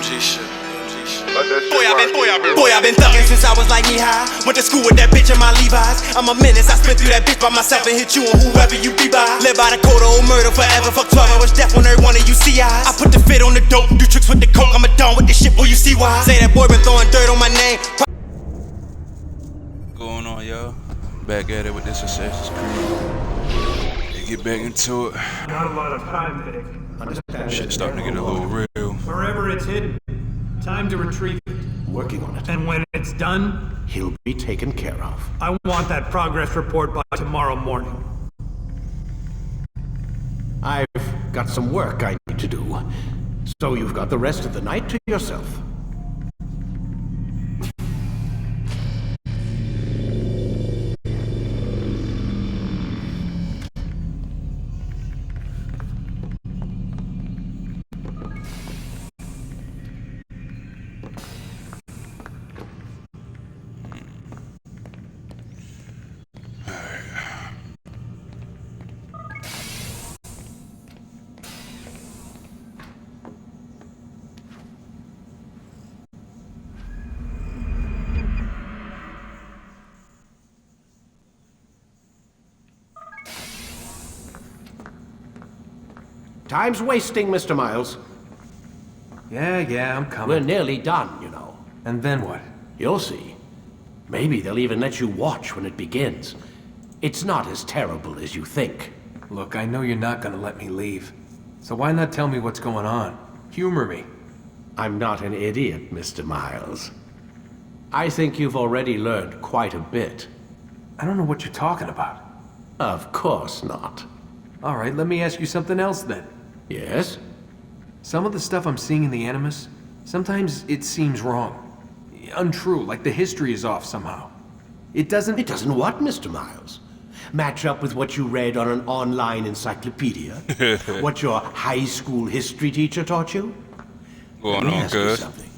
AMG shit. Boy, I've been thugging since I was like knee high. Went to school with that bitch in my Levi's. I'm a menace, I spent through that bitch by myself and hit you and whoever you be by. Live by the code of old murder forever. Fuck 12 hours death on every one of you CIs. I put the fit on the dope, do tricks with the coke. I'm a don with this shit, boy, you see why. Say that boy been throwing dirt on my name. Going on, y'all. Back at it with this Assassin's Creed. Get back into it. Not a lot of time, Vic. Understand? Shit starting to get a little real. Wherever it's hidden, time to retrieve it. Working on it. And when it's done, He'll be taken care of. I want that progress report by tomorrow morning. I've got some work I need to do. So you've got the rest of the night to yourself. Time's wasting, Mr. Miles. Yeah, I'm We're coming. nearly done, you know. And then what? You'll see. Maybe they'll even let you watch when it begins. It's not as terrible as you think. Look, I know you're not gonna let me leave. So why not tell me what's going on? Humor me. I'm not an idiot, Mr. Miles. I think you've already learned quite a bit. I don't know what you're talking about. Of course not. All right, let me ask you something else then. Yes? Some of the stuff I'm seeing in the Animus, sometimes it seems wrong. Untrue, like the history is off somehow. It doesn't... It doesn't what, Mr. Miles? Match up with what you read on an online encyclopedia? What your high school history teacher taught you? Going Let me on, ask you cuz. something.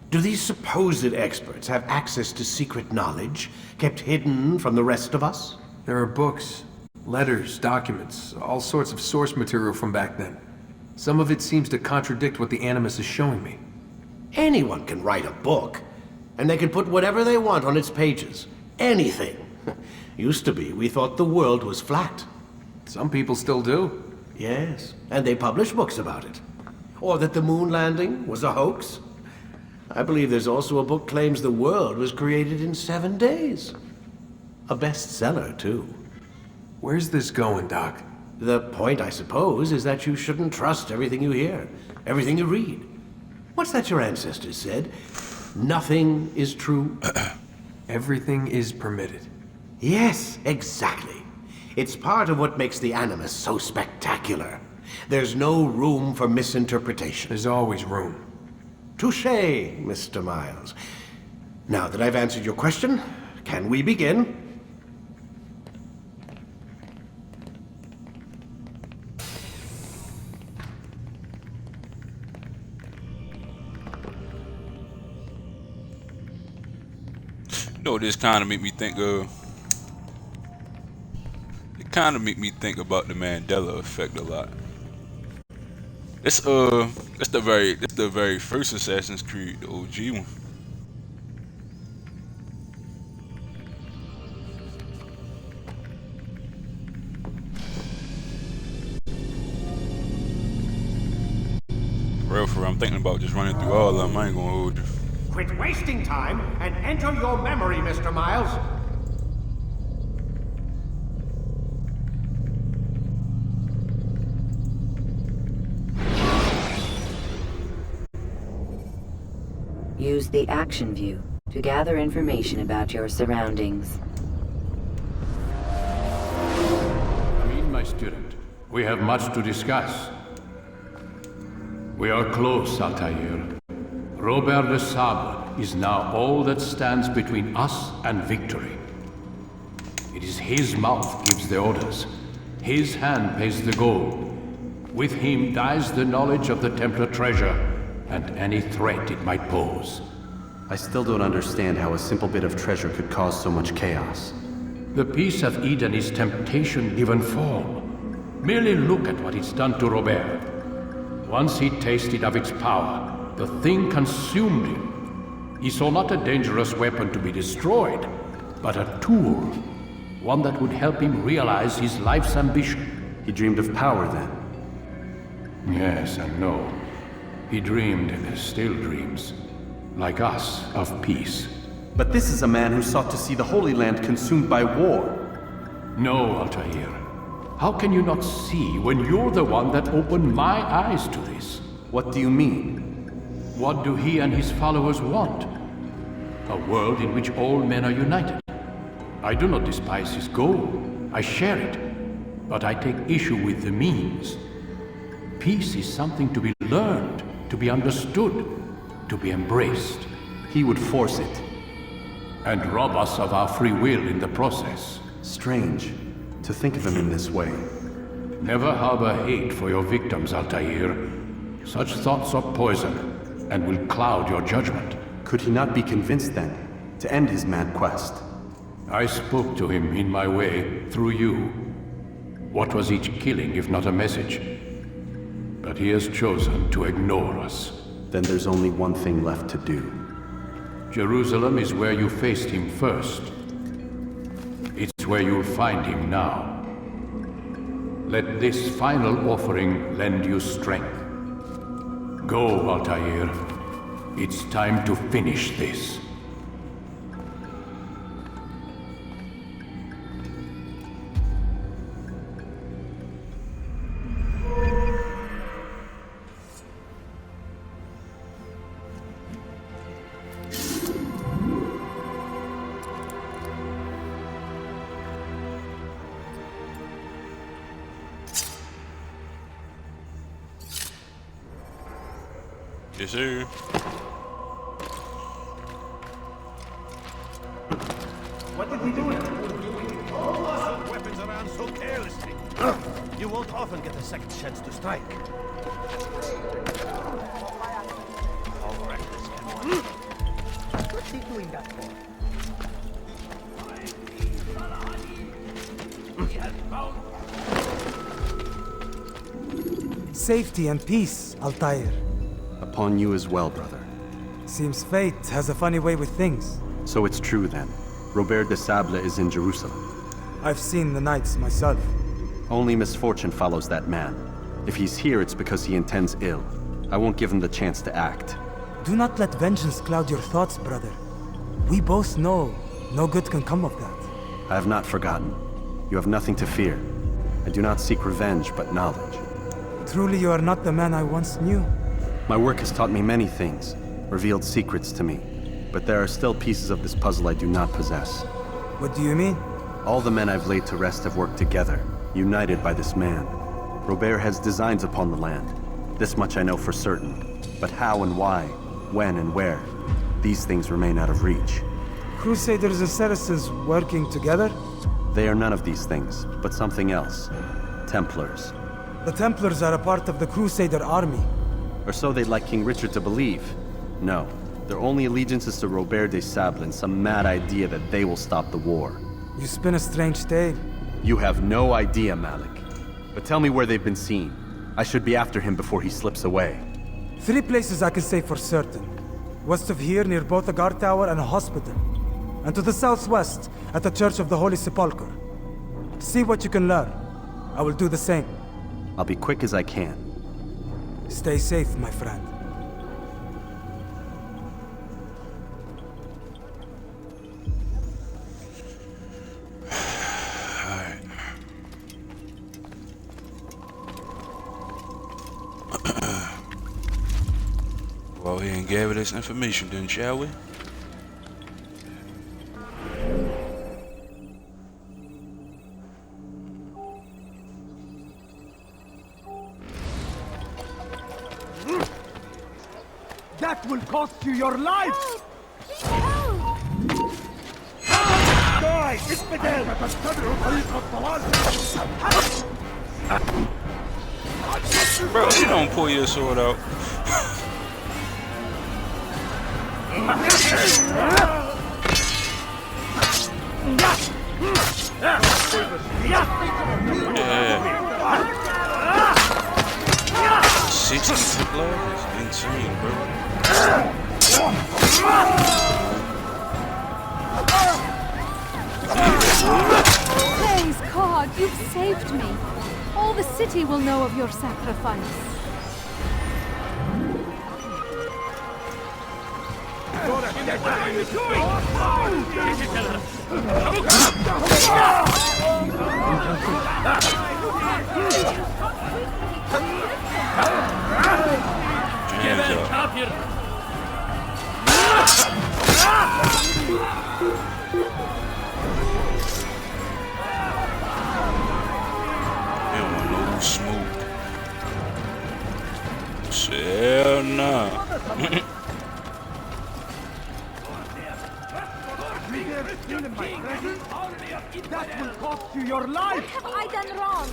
Do these supposed experts have access to secret knowledge kept hidden from the rest of us? There are books, letters, documents, all sorts of source material from back then. Some of it seems to contradict what the Animus is showing me. Anyone can write a book, and they can put whatever they want on its pages. Anything. Used to be, we thought the world was flat. Some people still do. Yes, and they publish books about it. Or that the moon landing was a hoax. I believe there's also a book claims the world was created in 7 days. A bestseller, too. Where's this going, Doc? The point, I suppose, is that you shouldn't trust everything you hear, everything you read. What's that your ancestors said? Nothing is true. Everything is permitted. Yes, exactly. It's part of what makes the Animus so spectacular. There's no room for misinterpretation. There's always room. Touché, Mr. Miles. Now that I've answered your question, can we begin? You know, this kind of make me think of. It kind of make me think about the Mandela effect a lot. It's the very first Assassin's Creed, the OG one. For real, I'm thinking about just running through all of them. I ain't gonna hold you. Quit wasting time and enter your memory, Mr. Miles. Use the action view to gather information about your surroundings. Come in, my student. We have much to discuss. We are close, Altair. Robert de Sable is now all that stands between us and victory. It is his mouth gives the orders. His hand pays the gold. With him dies the knowledge of the Templar treasure and any threat it might pose. I still don't understand how a simple bit of treasure could cause so much chaos. The Peace of Eden is temptation given form. Merely look at what it's done to Robert. Once he tasted of its power, the thing consumed him. He saw not a dangerous weapon to be destroyed, but a tool. One that would help him realize his life's ambition. He dreamed of power then. Yes and no. He dreamed and still dreams, like us, of peace. But this is a man who sought to see the Holy Land consumed by war. No, Altair. How can you not see when you're the one that opened my eyes to this? What do you mean? What do he and his followers want? A world in which all men are united. I do not despise his goal. I share it. But I take issue with the means. Peace is something to be learned, to be understood, to be embraced. He would force it. And rob us of our free will in the process. Strange to think of him in this way. Never harbor hate for your victims, Altair. Such thoughts are poison, and will cloud your judgment. Could he not be convinced then, to end his mad quest? I spoke to him in my way, through you. What was each killing if not a message? But he has chosen to ignore us. Then there's only one thing left to do. Jerusalem is where you faced him first. It's where you'll find him now. Let this final offering lend you strength. Go, Altair. It's time to finish this. Yes, sir. What did he do? Weapons around so carelessly. You won't often get a second chance to strike. How reckless can one? What's he doing that for? Safety and peace, Altair. Upon you as well, brother. Seems fate has a funny way with things. So it's true then. Robert de Sable is in Jerusalem. I've seen the Knights myself. Only misfortune follows that man. If he's here, it's because he intends ill. I won't give him the chance to act. Do not let vengeance cloud your thoughts, brother. We both know no good can come of that. I have not forgotten. You have nothing to fear. I do not seek revenge, but knowledge. Truly you are not the man I once knew. My work has taught me many things, revealed secrets to me. But there are still pieces of this puzzle I do not possess. What do you mean? All the men I've laid to rest have worked together, united by this man. Robert has designs upon the land. This much I know for certain. But how and why, when and where, these things remain out of reach. Crusaders and Saracens working together? They are none of these things, but something else. Templars. The Templars are a part of the Crusader army. Or so they'd like King Richard to believe. No, their only allegiance is to Robert de Sable and some mad idea that they will stop the war. You spin a strange tale. You have no idea, Malik. But tell me where they've been seen. I should be after him before he slips away. 3 places I can say for certain. West of here, near both a guard tower and a hospital. And to the southwest, at the Church of the Holy Sepulchre. See what you can learn. I will do the same. I'll be quick as I can. Stay safe, my friend. Alright. Well, he and gather this information then, shall we? That will cost you your life! Die! اسبدال! تتبعوا طريق الضلال! Bro, you don't pull your sword out. Yeah. 60 Templars? insane, bro. Praise God, you've saved me. All the city will know of your sacrifice. Smoke. Hell nah. That will cost you your life! What have I done wrong?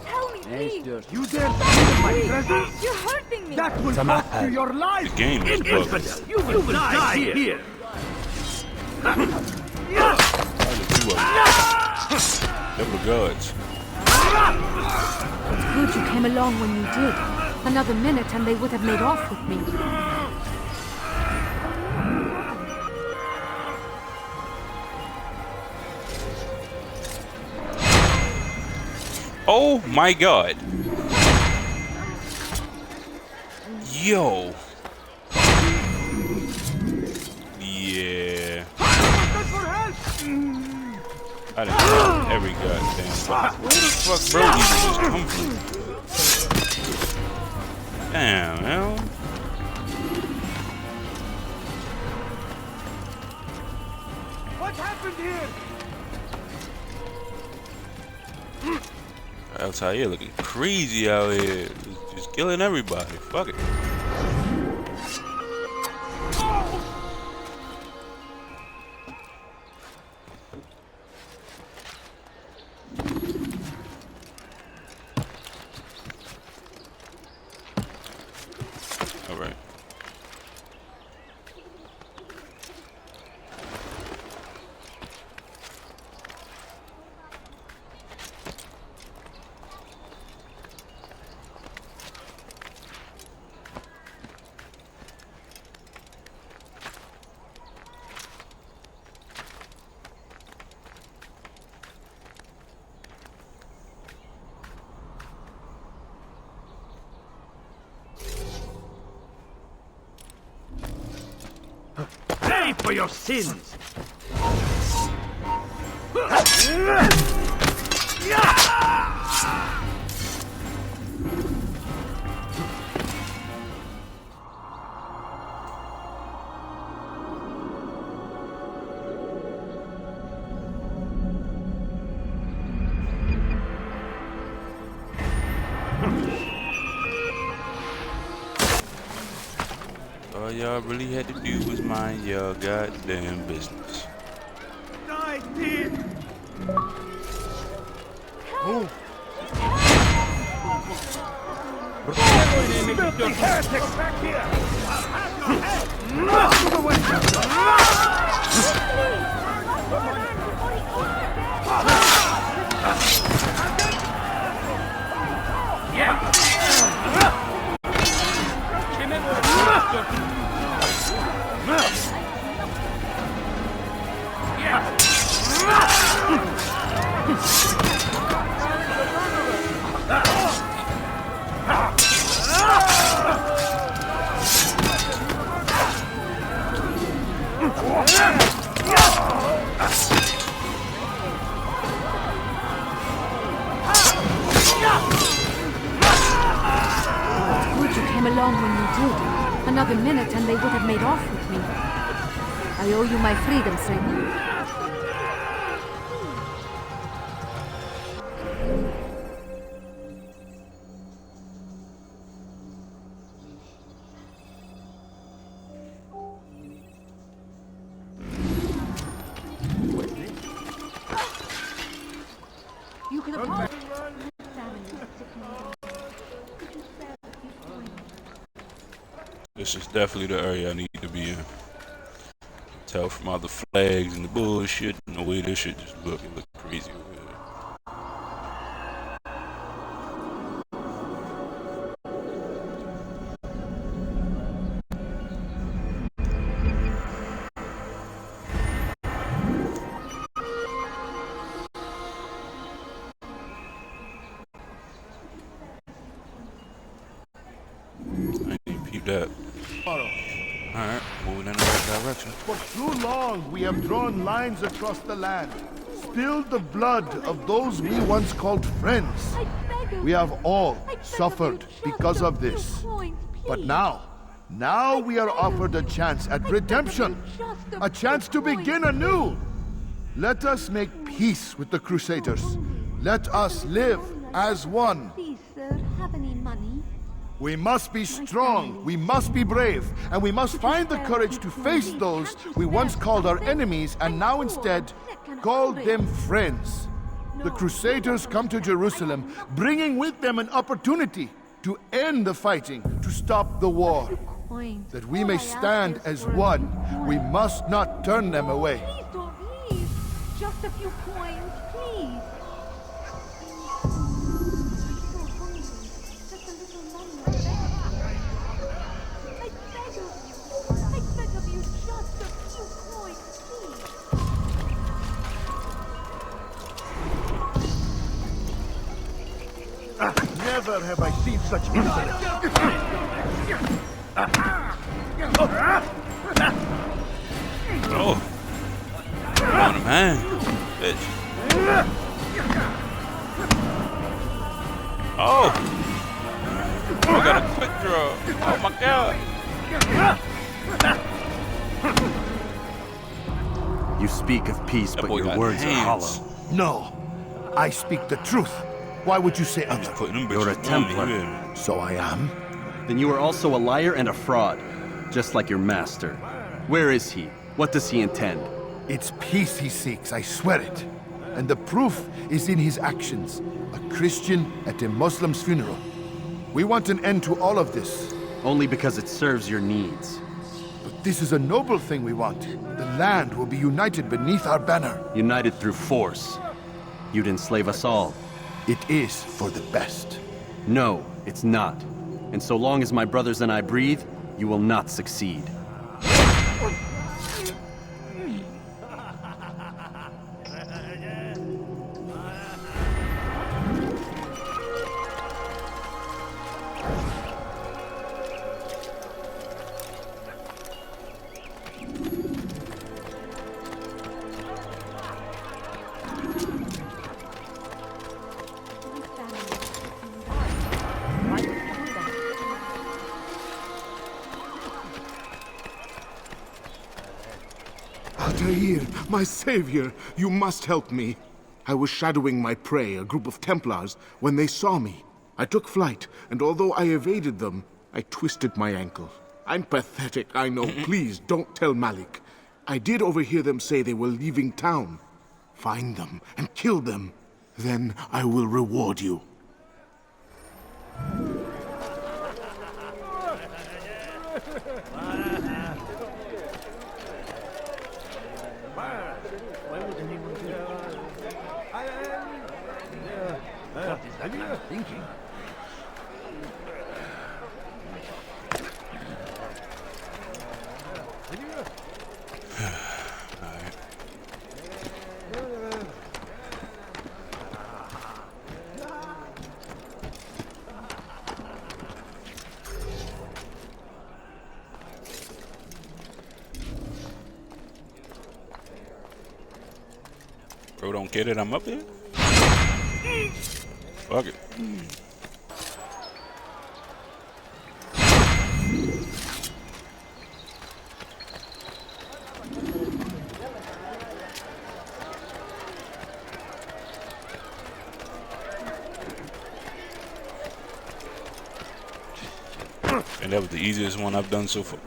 Tell me, please! You dare steal my presence? You're hurting me! That will cost you your life! The game is bugged. You will die here! Double guards. It's good you came along when you did. Another minute and they would have made off with me. Oh my god. Yo. Yeah. I done got every goddamn fuck. Where the fuck bro even just come from? Damn, hell. What happened here? Altair looking crazy out here. Just killing everybody. Fuck it. Alright. Pay for your sins! All y'all really had to do was mind your goddamn business. Die, thief! Filthy heretics back here! I'll have your head! Good you came along when you did. Another minute and they would have made off with me. I owe you my freedom, Satan. You can apologize. This is definitely the area I need to be in. Tell from all the flags and the bullshit and the way this shit just look. It look crazy over here. that. Alright, moving in the right direction. For too long, we have drawn lines across the land, spilled the blood of those we once called friends. We have all suffered because of this. But now we are offered a chance at redemption, a chance to begin anew. Let us make peace with the Crusaders. Let us live as one. Please, sir, have any money? We must be strong, we must be brave, and we must find the courage to face those we once called our enemies and now instead call them friends. The Crusaders come to Jerusalem, bringing with them an opportunity to end the fighting, to stop the war. That we may stand as one, we must not turn them away. Please don't leave. Just a few coins, please. Never have I seen such insolence. Oh. Come on, man. Bitch. Oh. I got a quick draw. Oh my god. You speak of peace, but your words are hollow. No, I speak the truth. Why would you say other? You're a Templar. So I am. Then you are also a liar and a fraud, just like your master. Where is he? What does he intend? It's peace he seeks, I swear it. And the proof is in his actions. A Christian at a Muslim's funeral. We want an end to all of this. Only because it serves your needs. But this is a noble thing we want. The land will be united beneath our banner. United through force. You'd enslave us all. It is for the best. No, it's not. And so long as my brothers and I breathe, you will not succeed. Altair, my savior, you must help me. I was shadowing my prey, a group of Templars, when they saw me. I took flight, and although I evaded them, I twisted my ankle. I'm pathetic, I know. Please, don't tell Malik. I did overhear them say they were leaving town. Find them and kill them. Then I will reward you. What is that thinking? Bro, don't get it. I'm up here. Fuck it. And that was the easiest one I've done so far.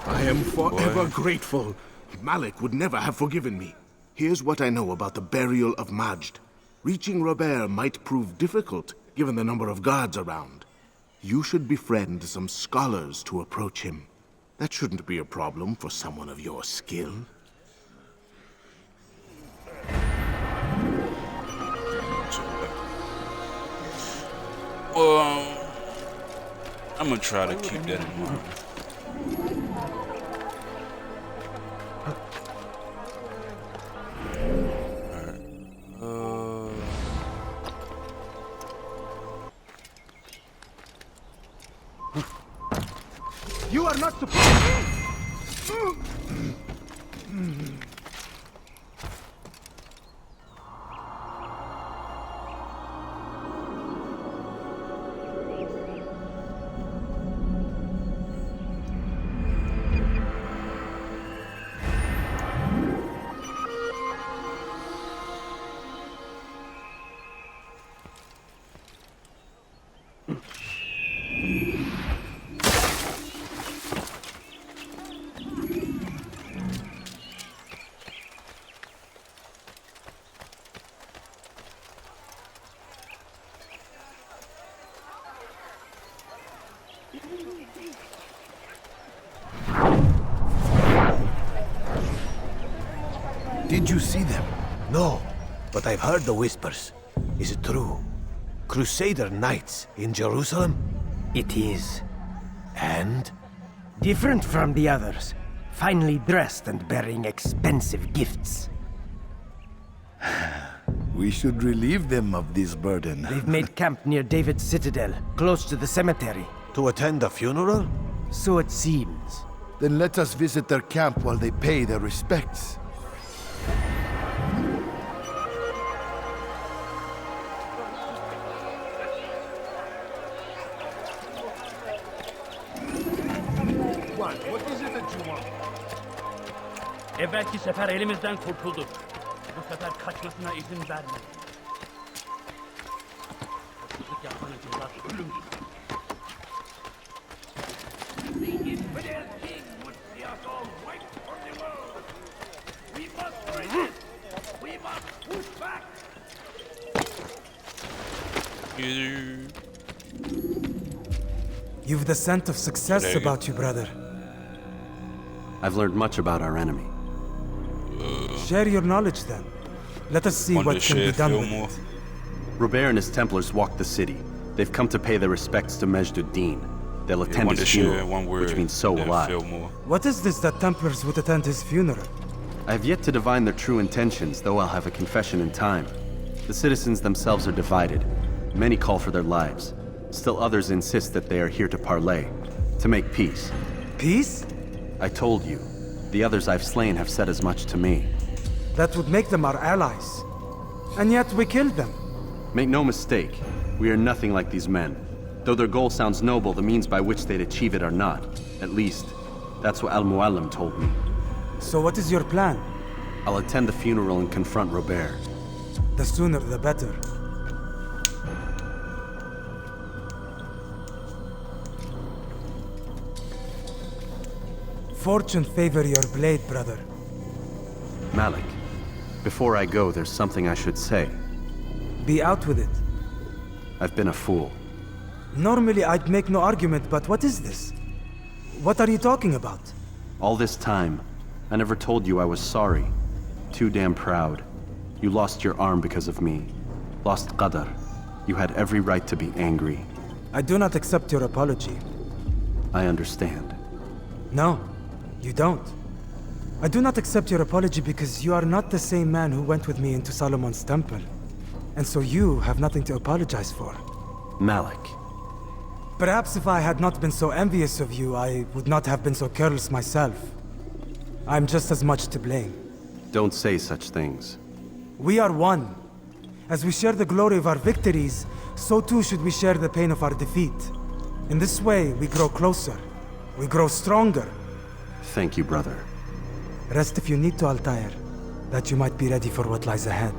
I am forever grateful. Malik would never have forgiven me. Here's what I know about the burial of Majd. Reaching Robert might prove difficult, given the number of guards around. You should befriend some scholars to approach him. That shouldn't be a problem for someone of your skill. Well, I'm gonna try to keep that in mind. You are not supposed. Did you see them? No, but I've heard the whispers. Is it true? Crusader knights in Jerusalem? It is. And? Different from the others. Finely dressed and bearing expensive gifts. We should relieve them of this burden. They've made camp near David's citadel, close to the cemetery. To attend a funeral? So it seems. Then let us visit their camp while they pay their respects. What is it that you want? Evvelki sefer elimizden kurtuldu. Bu sefer kaçmasına izin verme. Hırsızlık yapmanın cezası ölümdür. The infidel king would see us all wiped from the world. We must resist. We must push back. You've the scent of success about you, brother. I've learned much about our enemy. Share your knowledge then. Let us see what can be done with it. Robert and his Templars walk the city. They've come to pay their respects to Majd-ud-Din. They'll attend his funeral, which means so will I. What is this that Templars would attend his funeral? I have yet to divine their true intentions, though I'll have a confession in time. The citizens themselves are divided. Many call for their lives. Still others insist that they are here to parley, to make peace. Peace? I told you. The others I've slain have said as much to me. That would make them our allies. And yet we killed them. Make no mistake, we are nothing like these men. Though their goal sounds noble, the means by which they'd achieve it are not. At least, that's what Al-Mualim told me. So what is your plan? I'll attend the funeral and confront Robert. The sooner the better. Fortune favor your blade, brother. Malik, before I go, there's something I should say. Be out with it. I've been a fool. Normally I'd make no argument, but what is this? What are you talking about? All this time, I never told you I was sorry. Too damn proud. You lost your arm because of me. Lost Qadar. You had every right to be angry. I do not accept your apology. I understand. No, you don't. I do not accept your apology because you are not the same man who went with me into Solomon's temple. And so you have nothing to apologize for. Malik. Perhaps if I had not been so envious of you, I would not have been so careless myself. I'm just as much to blame. Don't say such things. We are one. As we share the glory of our victories, so too should we share the pain of our defeat. In this way, we grow closer. We grow stronger. Thank you, brother. Rest if you need to, Altair, that you might be ready for what lies ahead.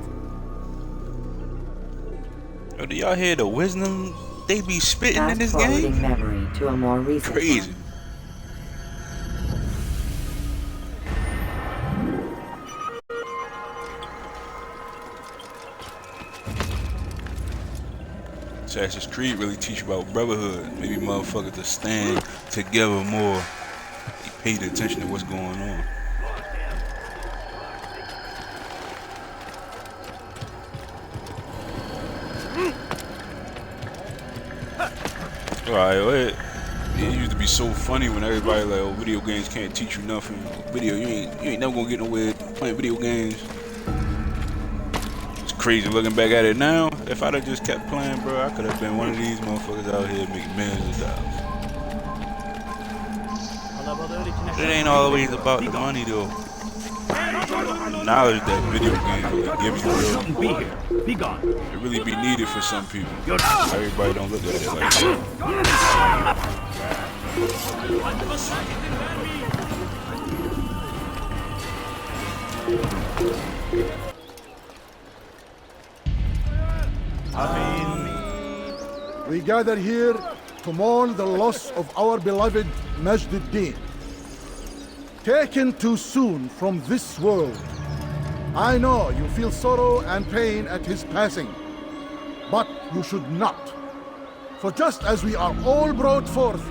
Yo, do y'all hear the wisdom they be spitting in this game? Memory to a more recent Crazy. Assassin's Creed really teach you about brotherhood. Maybe motherfuckers to stand together more. They paid attention to what's going on. Alright, it used to be so funny when everybody like, oh, video games can't teach you nothing. You ain't never gonna get nowhere playing video games. It's crazy looking back at it now. If I'd have just kept playing, bro, I could have been one of these motherfuckers out here making millions of dollars. It ain't always about the money though. Knowledge that video games really give you real. Be gone. It really be needed for some people. Everybody don't look at it like that. We gather here to mourn the loss of our beloved Majd-ud-Din. Taken too soon from this world. I know you feel sorrow and pain at his passing, but you should not. For just as we are all brought forth,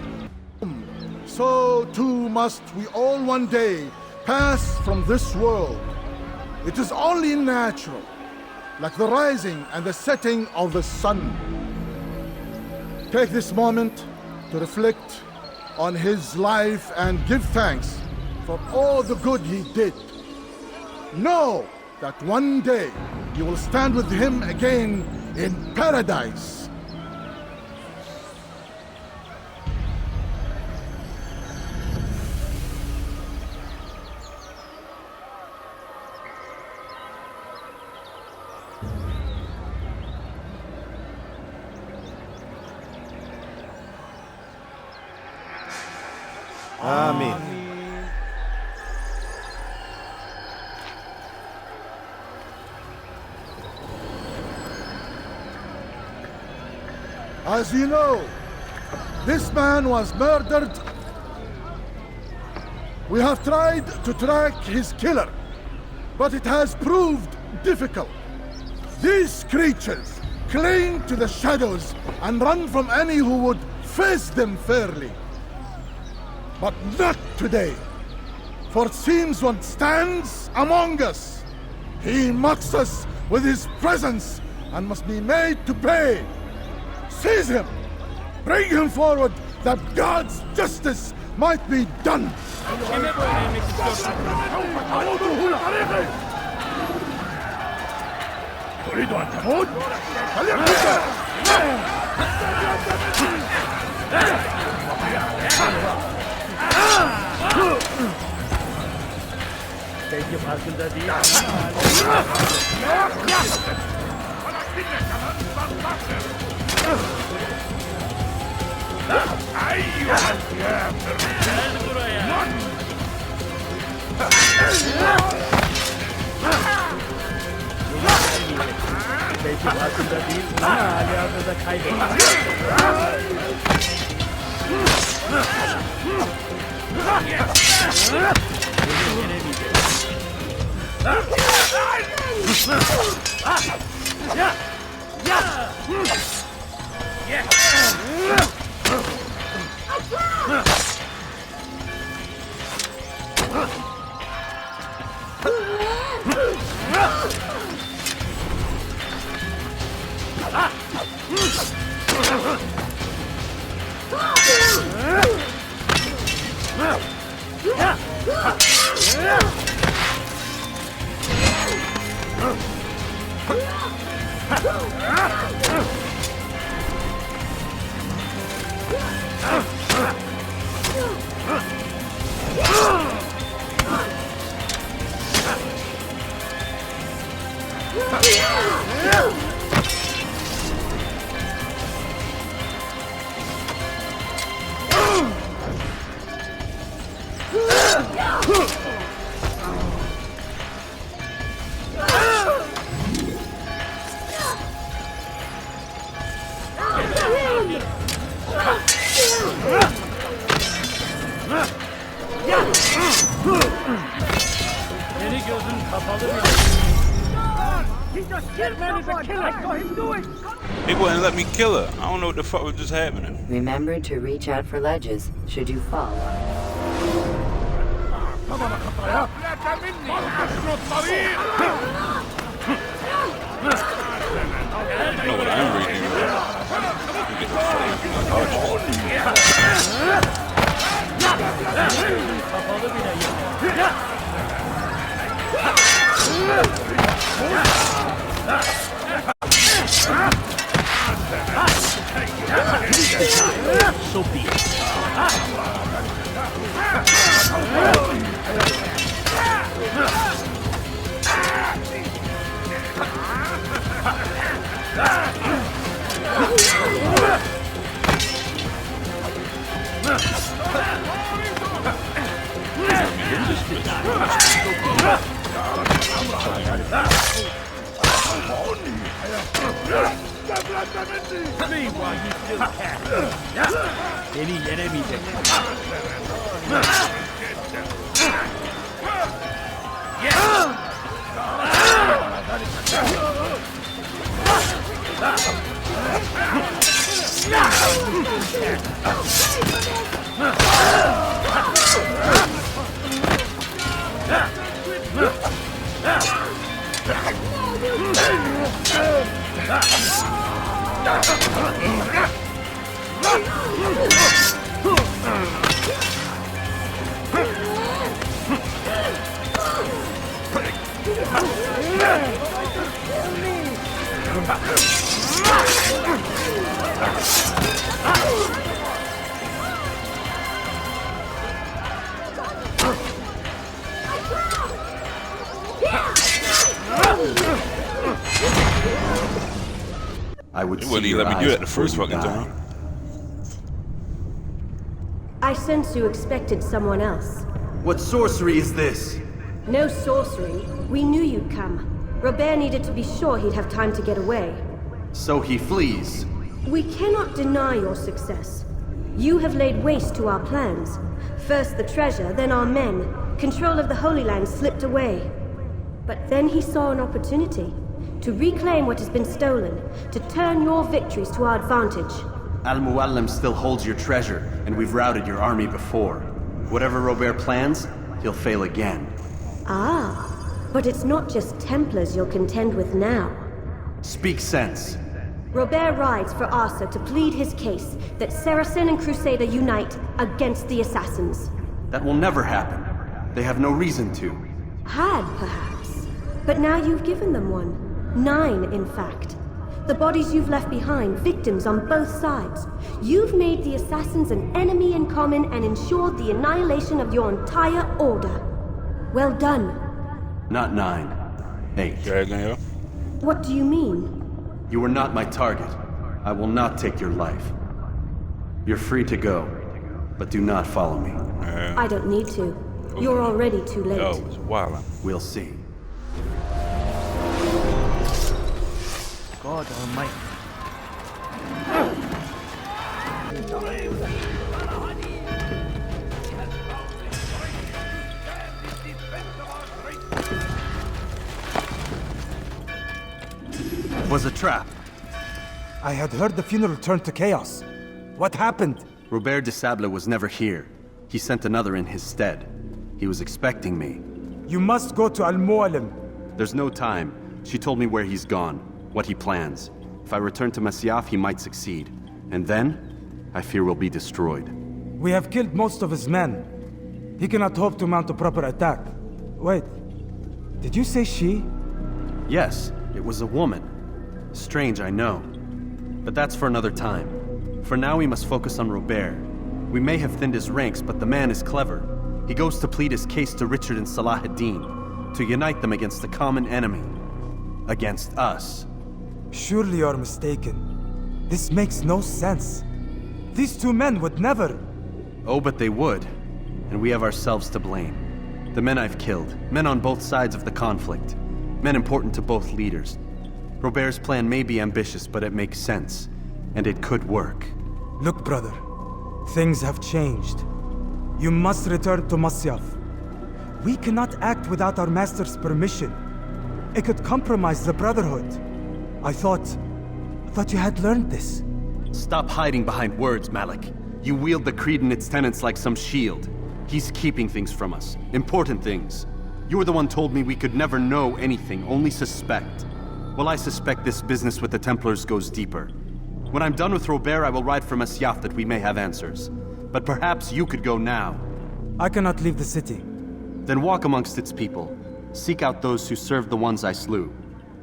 so too must we all one day pass from this world. It is only natural, like the rising and the setting of the sun. Take this moment to reflect on his life and give thanks for all the good he did. Know that one day you will stand with him again in paradise. Amen. As you know, this man was murdered. We have tried to track his killer, but it has proved difficult. These creatures cling to the shadows and run from any who would face them fairly. But not today, for it seems one stands among us. He mocks us with his presence and must be made to pay. Seize him! Bring him forward that God's justice might be done! Belki farkında değil. Gel buraya. Belki farkında değil ama halihazırda kaybetmiş. Senin gözün kapalı bile. They wouldn't let me kill her. I don't know what the fuck was just happening. Remember to reach out for ledges should you fall. You know what I'm reading about? Get the So be it. Me while you still can. Any enemy I would They see wouldn't even your let me do eyes that the first before you fucking die. time. I sense you expected someone else. What sorcery is this? No sorcery. We knew you'd come. Robert needed to be sure he'd have time to get away. So he flees. We cannot deny your success. You have laid waste to our plans. First the treasure, then our men. Control of the Holy Land slipped away. But then he saw an opportunity to reclaim what has been stolen, to turn your victories to our advantage. Al-Mualim still holds your treasure, and we've routed your army before. Whatever Robert plans, he'll fail again. Ah, but it's not just Templars you'll contend with now. Speak sense. Robert rides for Arsa to plead his case that Saracen and Crusader unite against the Assassins. That will never happen. They have no reason to. Had, perhaps. But now you've given them one. 9, in fact. The bodies you've left behind, victims on both sides. You've made the Assassins an enemy in common and ensured the annihilation of your entire order. Well done. Not 9. 8. Dragon, yo. What do you mean? You were not my target. I will not take your life. You're free to go, but do not follow me. I don't need to. You're already too late. Yo, it's wild. We'll see. God almighty. It was a trap. I had heard the funeral turned to chaos. What happened? Robert de Sable was never here. He sent another in his stead. He was expecting me. You must go to Al-Mualim. There's no time. She told me where he's gone, what he plans. If I return to Masyaf, he might succeed. And then, I fear we'll be destroyed. We have killed most of his men. He cannot hope to mount a proper attack. Wait, did you say she? Yes, it was a woman. Strange, I know. But that's for another time. For now, we must focus on Robert. We may have thinned his ranks, but the man is clever. He goes to plead his case to Richard and Salah ad-Din, to unite them against the common enemy. Against us. Surely you're mistaken. This makes no sense. These two men would never... Oh, but they would. And we have ourselves to blame. The men I've killed, men on both sides of the conflict. Men important to both leaders. Robert's plan may be ambitious, but it makes sense. And it could work. Look, brother. Things have changed. You must return to Masyaf. We cannot act without our master's permission. It could compromise the Brotherhood. I thought you had learned this. Stop hiding behind words, Malik. You wield the creed and its tenets like some shield. He's keeping things from us. Important things. You were the one told me we could never know anything, only suspect. Well, I suspect this business with the Templars goes deeper. When I'm done with Robert, I will ride for Masyaf that we may have answers. But perhaps you could go now. I cannot leave the city. Then walk amongst its people. Seek out those who served the ones I slew.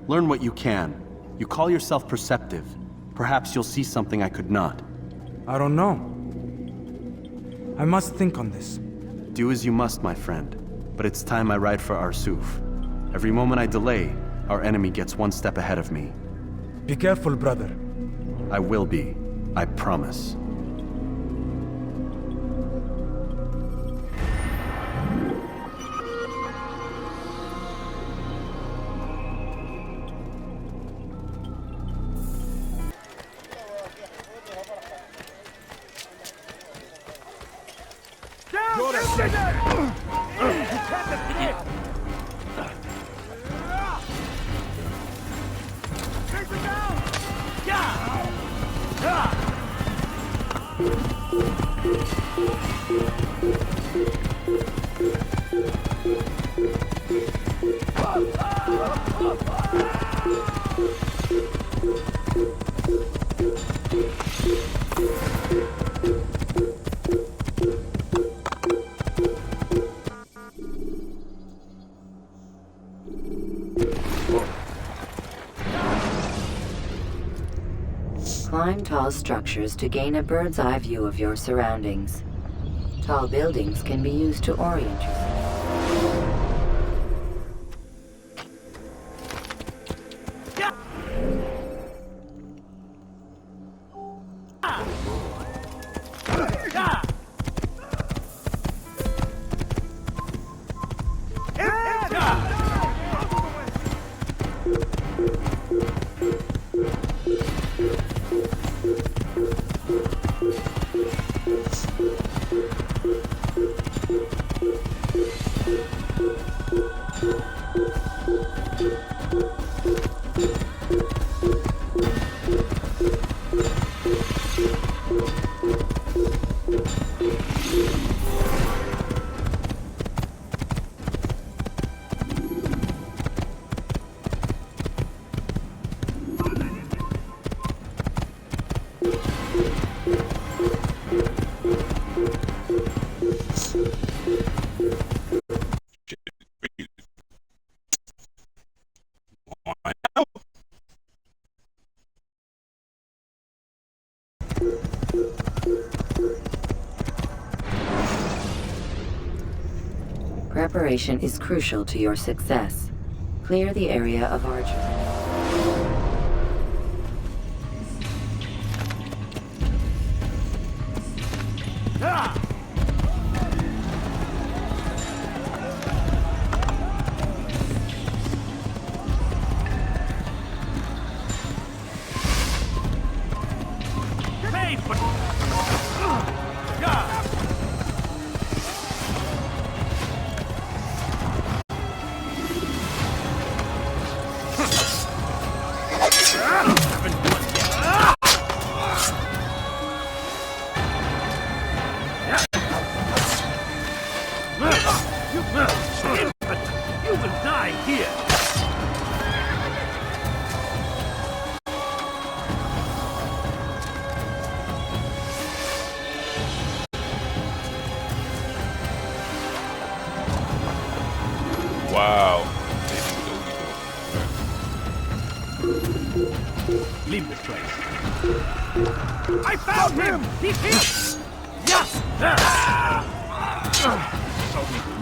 Learn what you can. You call yourself perceptive. Perhaps you'll see something I could not. I don't know. I must think on this. Do as you must, my friend. But it's time I ride for Arsuf. Every moment I delay, our enemy gets one step ahead of me. Be careful, brother. I will be. I promise. You're the dead man. You can't escape. Take him down. Climb tall structures to gain a bird's eye view of your surroundings. Tall buildings can be used to orient yourself. Preparation is crucial to your success. Clear the area of archery. You will die here! Wow. Leave the trace. I found him! He's here! Yes!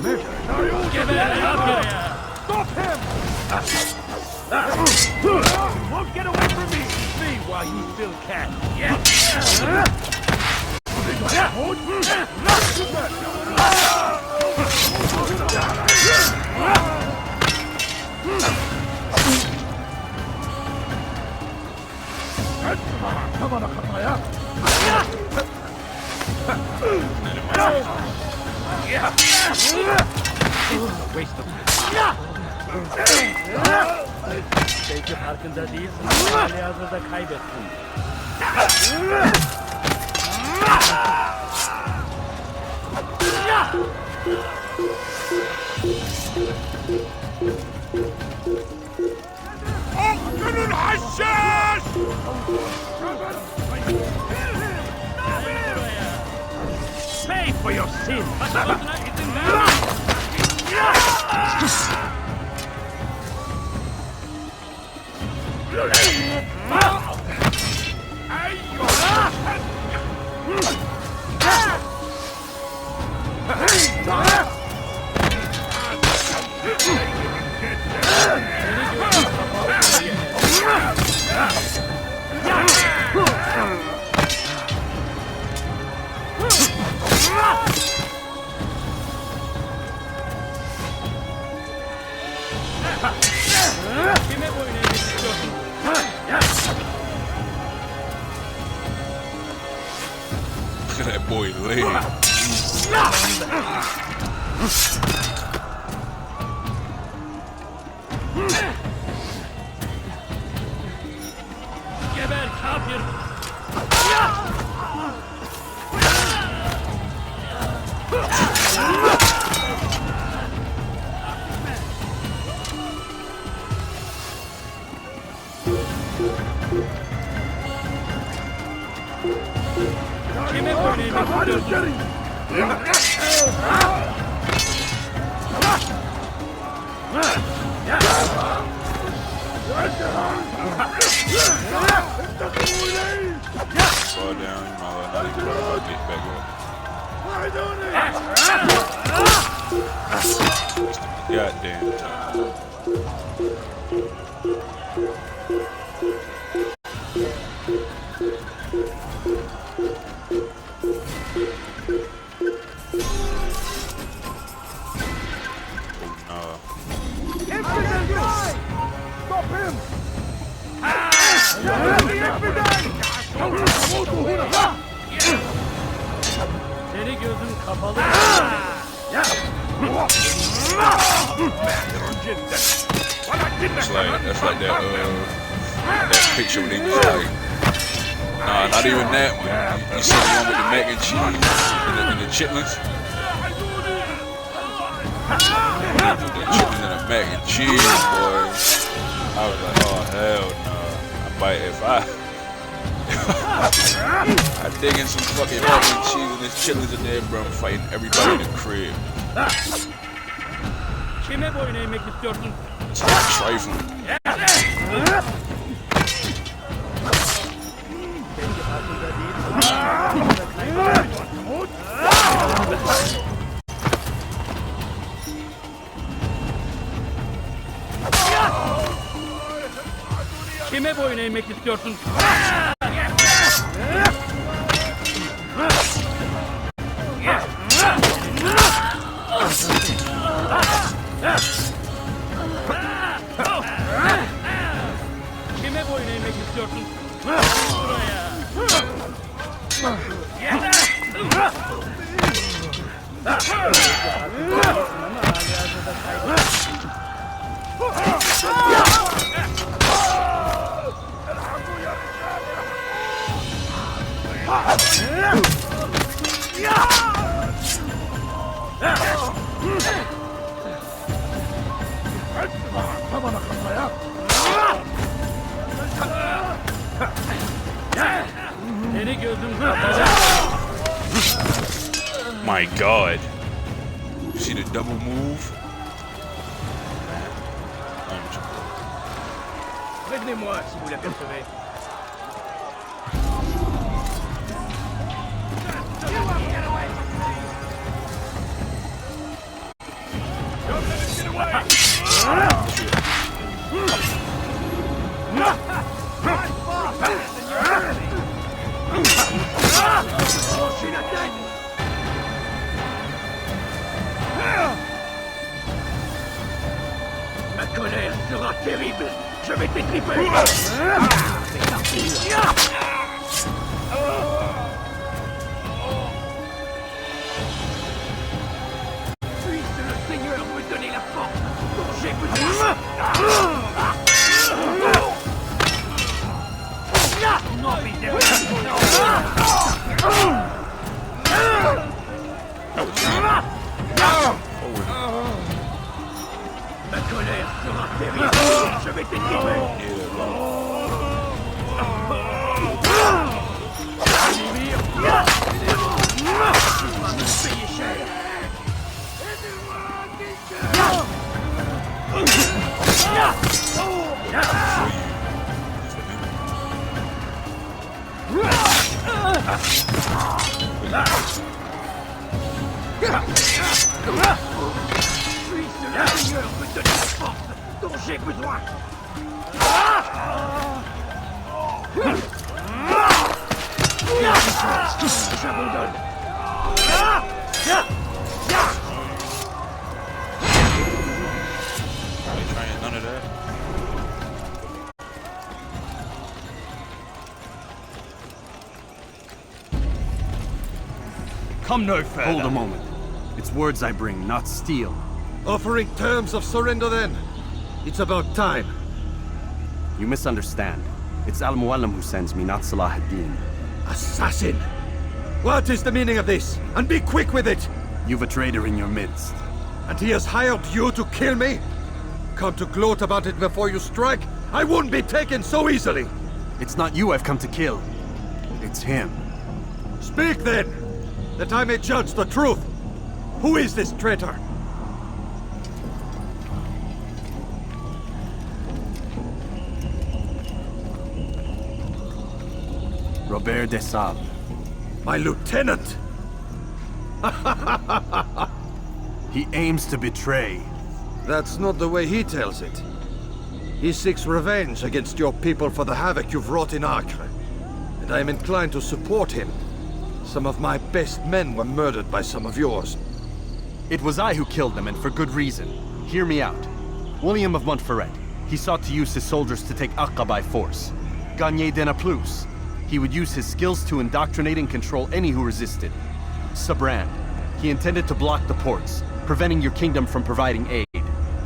Murder. Give it up here! Stop him! You won't get away from me! See while you still can. Yes! Come on, Akataya. Waste of time. Belki farkında değilsin. Hali hazırda kaybettin. Okunun haşhaş! Pay for your sins! Kime boyun eğmek istiyorsun? Geber kafir! Kime böyle bekliyorsun? Fall down, you might not even worry about getting back up. Goddamn time. Stop him! Seni gözün kapalı. That's like that picture when he was like, nah, not even that one. You see the one with the mac and cheese and the chitlins? The chitlins and the mac and cheese, boy. I was like, oh hell no. I might if I dig in some fucking mac and cheese and this chitlins in there, bro. I'm fighting everybody in the crib. Kime boyun eğmek istiyorsun? It's like trifling. Kime boyun eğmek istiyorsun? Kime boyun eğmek istiyorsun? Seni gözüm kapalı. My God. You see the double move? Prévenez-moi si vous l'apercevez. Ma colère sera terrible. Je vais t'étriper. C'est parti. Puisse le Seigneur me donner la force dont j'ai besoin. Non, ma colère sera terrible. Je vais t'étriper. Payer cher. Puisse le Seigneur me donner la force dont j'ai besoin. J'abandonne. None of that. Come no further. Hold a moment. It's words I bring, not steel. Offering terms of surrender then? It's about time. You misunderstand. It's Al-Mualim who sends me, not Salah ad-Din. Assassin! What is the meaning of this? And be quick with it! You've a traitor in your midst. And he has hired you to kill me? Come to gloat about it before you strike? I wouldn't be taken so easily! It's not you I've come to kill. It's him. Speak then, that I may judge the truth. Who is this traitor? Robert de Sable. My lieutenant! He aims to betray. That's not the way he tells it. He seeks revenge against your people for the havoc you've wrought in Acre. And I am inclined to support him. Some of my best men were murdered by some of yours. It was I who killed them, and for good reason. Hear me out. William of Montferrat. He sought to use his soldiers to take Acre by force. Gagné de Naplouse. He would use his skills to indoctrinate and control any who resisted. Sabrand. He intended to block the ports, preventing your kingdom from providing aid.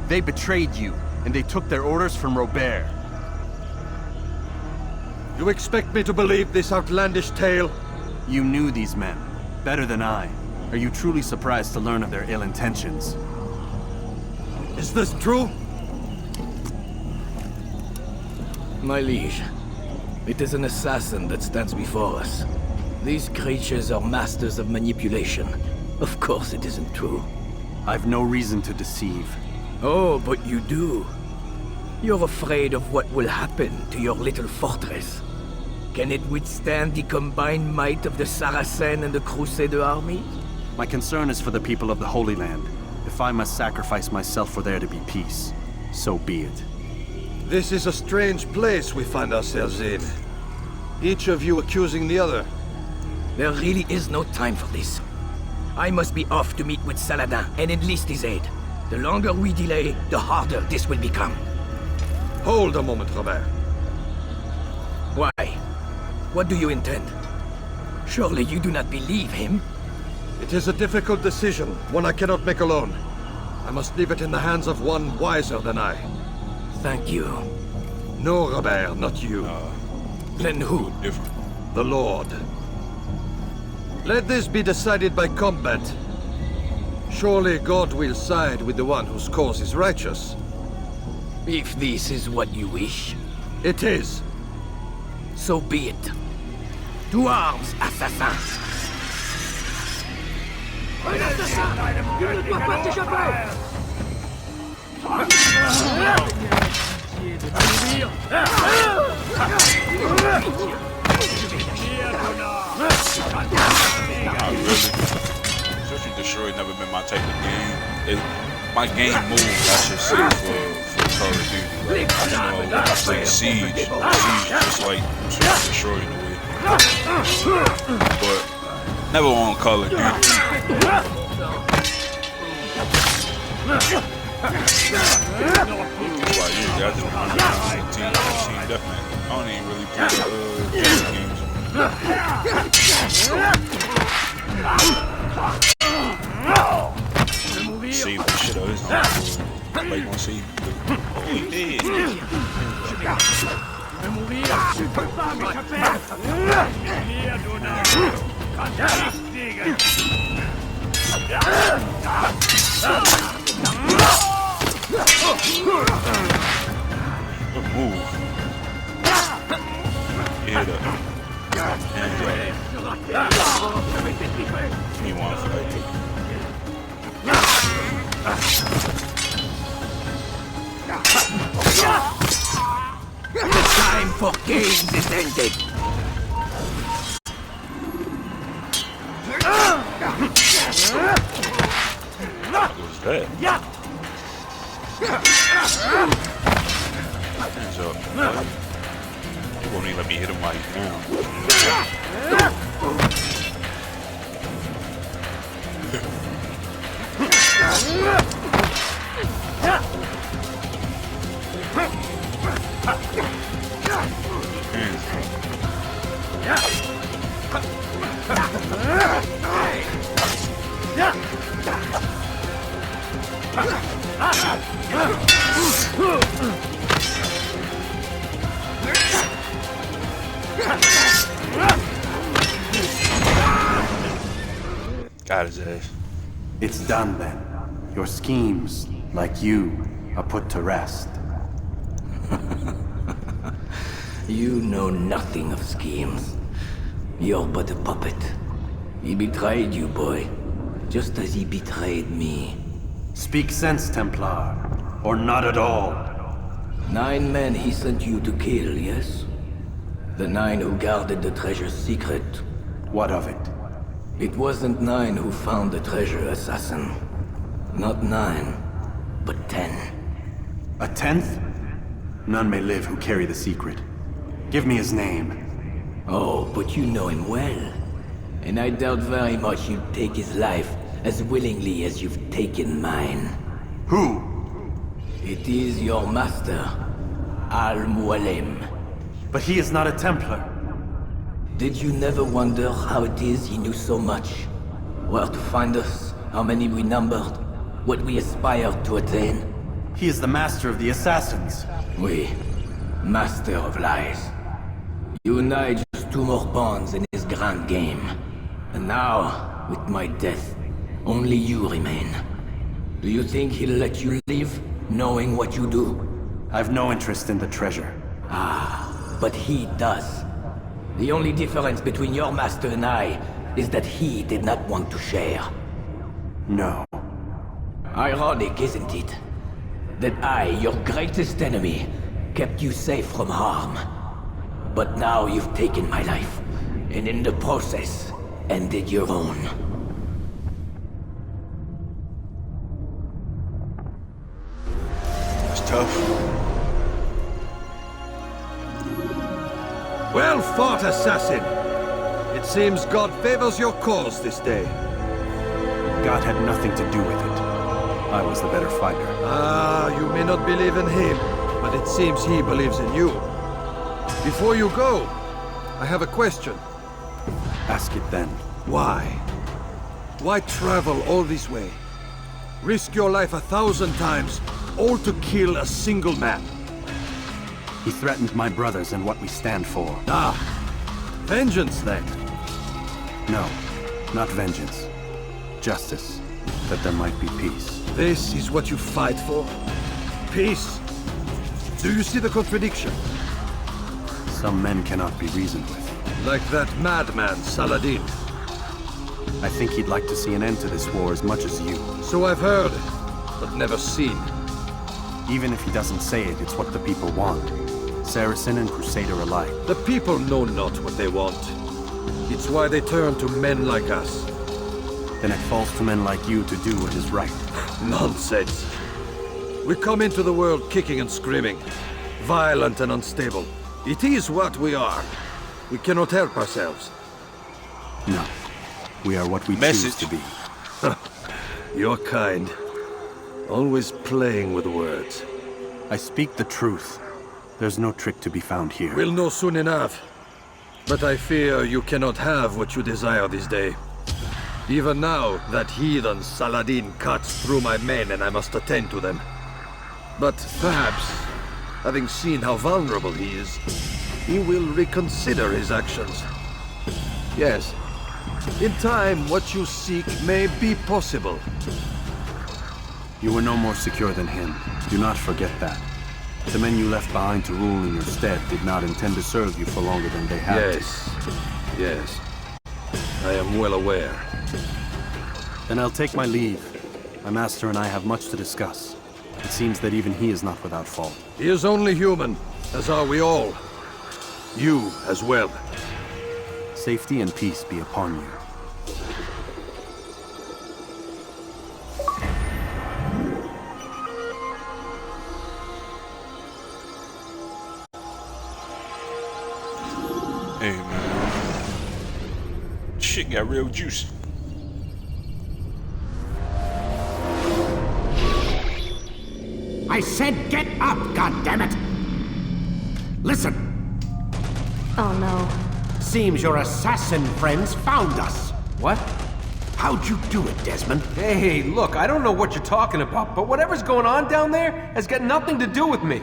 They betrayed you, and they took their orders from Robert. You expect me to believe this outlandish tale? You knew these men, better than I. Are you truly surprised to learn of their ill intentions? Is this true? My liege, it is an assassin that stands before us. These creatures are masters of manipulation. Of course it isn't true. I've no reason to deceive. Oh, but you do. You're afraid of what will happen to your little fortress. Can it withstand the combined might of the Saracen and the Crusader army? My concern is for the people of the Holy Land. If I must sacrifice myself for there to be peace, so be it. This is a strange place we find ourselves in. Each of you accusing the other. There really is no time for this. I must be off to meet with Saladin and enlist his aid. The longer we delay, the harder this will become. Hold a moment, Robert. Why? What do you intend? Surely you do not believe him? It is a difficult decision, one I cannot make alone. I must leave it in the hands of one wiser than I. Thank you. No, Robert, not you. Then who? The Lord. Let this be decided by combat. Surely God will side with the one whose cause is righteous. If this is what you wish. It is. So be it. To arms, assassin! Un assassin! Il ne doit pas s'échapper! Search and Destroy never been my type of game. My game move, I should say, for Call of Duty. Like, it's like Siege. Siege just like Search and Destroy in a way. But never on Call of Duty. Why you guys don't remember Team Deathmatch. I don't even really play games. Save the shit out of his own. Like, gonna save the. Oh, he did. Good move. Hit up. Hands up. Me one fight. The time for games is ended. What was that? Hands up. He won't even let me hit him while he's down. his ass. It's done then. Your schemes, like you, are put to rest. You know nothing of schemes. You're but a puppet. He betrayed you, boy. Just as he betrayed me. Speak sense, Templar. Or not at all. 9 men he sent you to kill, yes? The 9 who guarded the treasure's secret. What of it? It wasn't 9 who found the treasure, assassin. Not 9, but 10. A 10th? None may live who carry the secret. Give me his name. Oh, but you know him well. And I doubt very much you'd take his life as willingly as you've taken mine. Who? It is your master, Al-Mualim. But he is not a Templar. Did you never wonder how it is he knew so much? Where to find us, how many we numbered, what we aspired to attain? He is the master of the assassins. Oui, master of lies. You and I just 2 more pawns in his grand game. And now, with my death, only you remain. Do you think he'll let you live, knowing what you do? I've no interest in the treasure. Ah, but he does. The only difference between your master and I is that he did not want to share. No. Ironic, isn't it? That I, your greatest enemy, kept you safe from harm. But now you've taken my life, and in the process, ended your own. That's tough. Well fought, assassin! It seems God favors your cause this day. God had nothing to do with it. I was the better fighter. Ah, you may not believe in him, but it seems he believes in you. Before you go, I have a question. Ask it then. Why? Why travel all this way? Risk your life 1,000 times, all to kill a single man. He threatened my brothers and what we stand for. Ah, vengeance then? No, not vengeance. Justice, that there might be peace. This is what you fight for? Peace? Do you see the contradiction? Some men cannot be reasoned with. Like that madman, Saladin. I think he'd like to see an end to this war as much as you. So I've heard, but never seen. Even if he doesn't say it, it's what the people want. Saracen and Crusader alike. The people know not what they want. It's why they turn to men like us. Then it falls to men like you to do what is right. Nonsense. We come into the world kicking and screaming, violent and unstable. It is what we are. We cannot help ourselves. No. We are what we choose to be. You're kind. Always playing with words. I speak the truth. There's no trick to be found here. We'll know soon enough. But I fear you cannot have what you desire this day. Even now, that heathen Saladin cuts through my men and I must attend to them. But perhaps, having seen how vulnerable he is, he will reconsider his actions. Yes, in time, what you seek may be possible. You were no more secure than him. Do not forget that. The men you left behind to rule in your stead did not intend to serve you for longer than they had. Yes. I am well aware. Then I'll take my leave. My master and I have much to discuss. It seems that even he is not without fault. He is only human, as are we all. You as well. Safety and peace be upon you. Hey, man. Shit got real juicy. I said get up, goddammit! Listen! Oh no. Seems your assassin friends found us. What? How'd you do it, Desmond? Hey, look, I don't know what you're talking about, but whatever's going on down there has got nothing to do with me.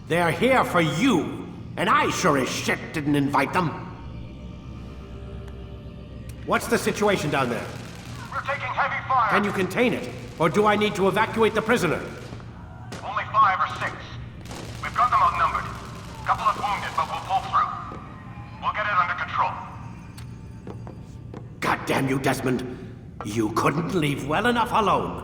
They're here for you, and I sure as shit didn't invite them. What's the situation down there? We're taking heavy fire. Can you contain it? Or do I need to evacuate the prisoner? Only 5 or 6. We've got them outnumbered. Couple of wounded, but we'll pull through. We'll get it under control. God damn you, Desmond. You couldn't leave well enough alone.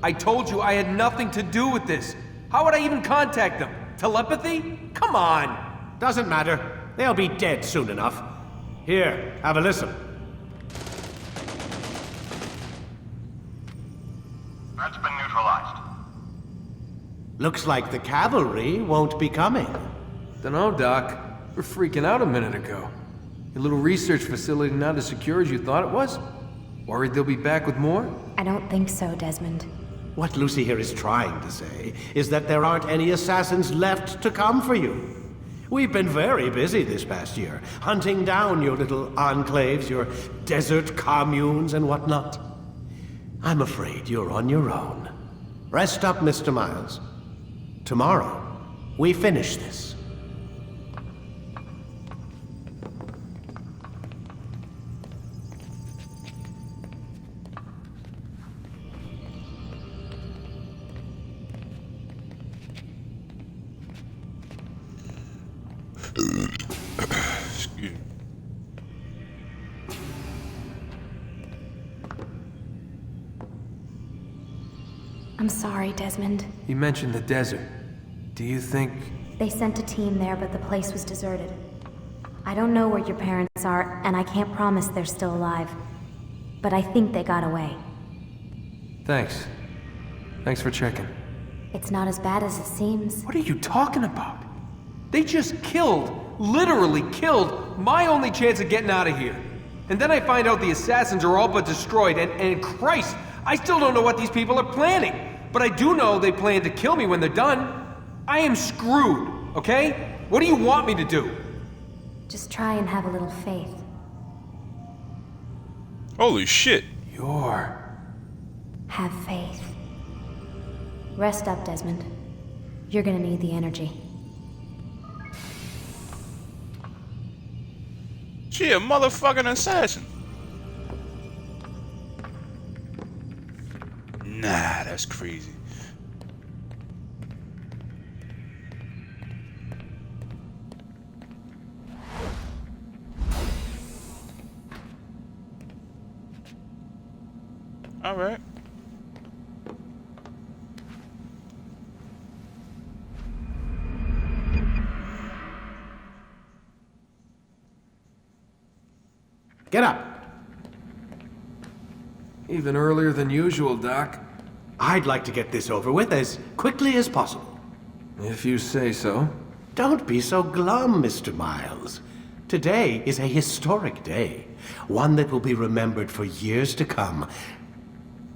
I told you I had nothing to do with this. How would I even contact them? Telepathy? Come on! Doesn't matter. They'll be dead soon enough. Here, have a listen. That's been neutralized. Looks like the cavalry won't be coming. Dunno, Doc. We're freaking out a minute ago. Your little research facility not as secure as you thought it was? Worried they'll be back with more? I don't think so, Desmond. What Lucy here is trying to say is that there aren't any assassins left to come for you. We've been very busy this past year, hunting down your little enclaves, your desert communes and whatnot. I'm afraid you're on your own. Rest up, Mr. Miles. Tomorrow, we finish this. Excuse me. I'm sorry, Desmond. You mentioned the desert. Do you think... They sent a team there, but the place was deserted. I don't know where your parents are, and I can't promise they're still alive. But I think they got away. Thanks. Thanks for checking. It's not as bad as it seems. What are you talking about? They just killed, literally killed, my only chance of getting out of here. And then I find out the assassins are all but destroyed, and Christ, I still don't know what these people are planning. But I do know they plan to kill me when they're done. I am screwed, okay? What do you want me to do? Just try and have a little faith. Holy shit. Have faith. Rest up, Desmond. You're gonna need the energy. She a motherfucking assassin. Nah, that's crazy. All right. Get up. Even earlier than usual, Doc. I'd like to get this over with as quickly as possible. If you say so. Don't be so glum, Mr. Miles. Today is a historic day. One that will be remembered for years to come.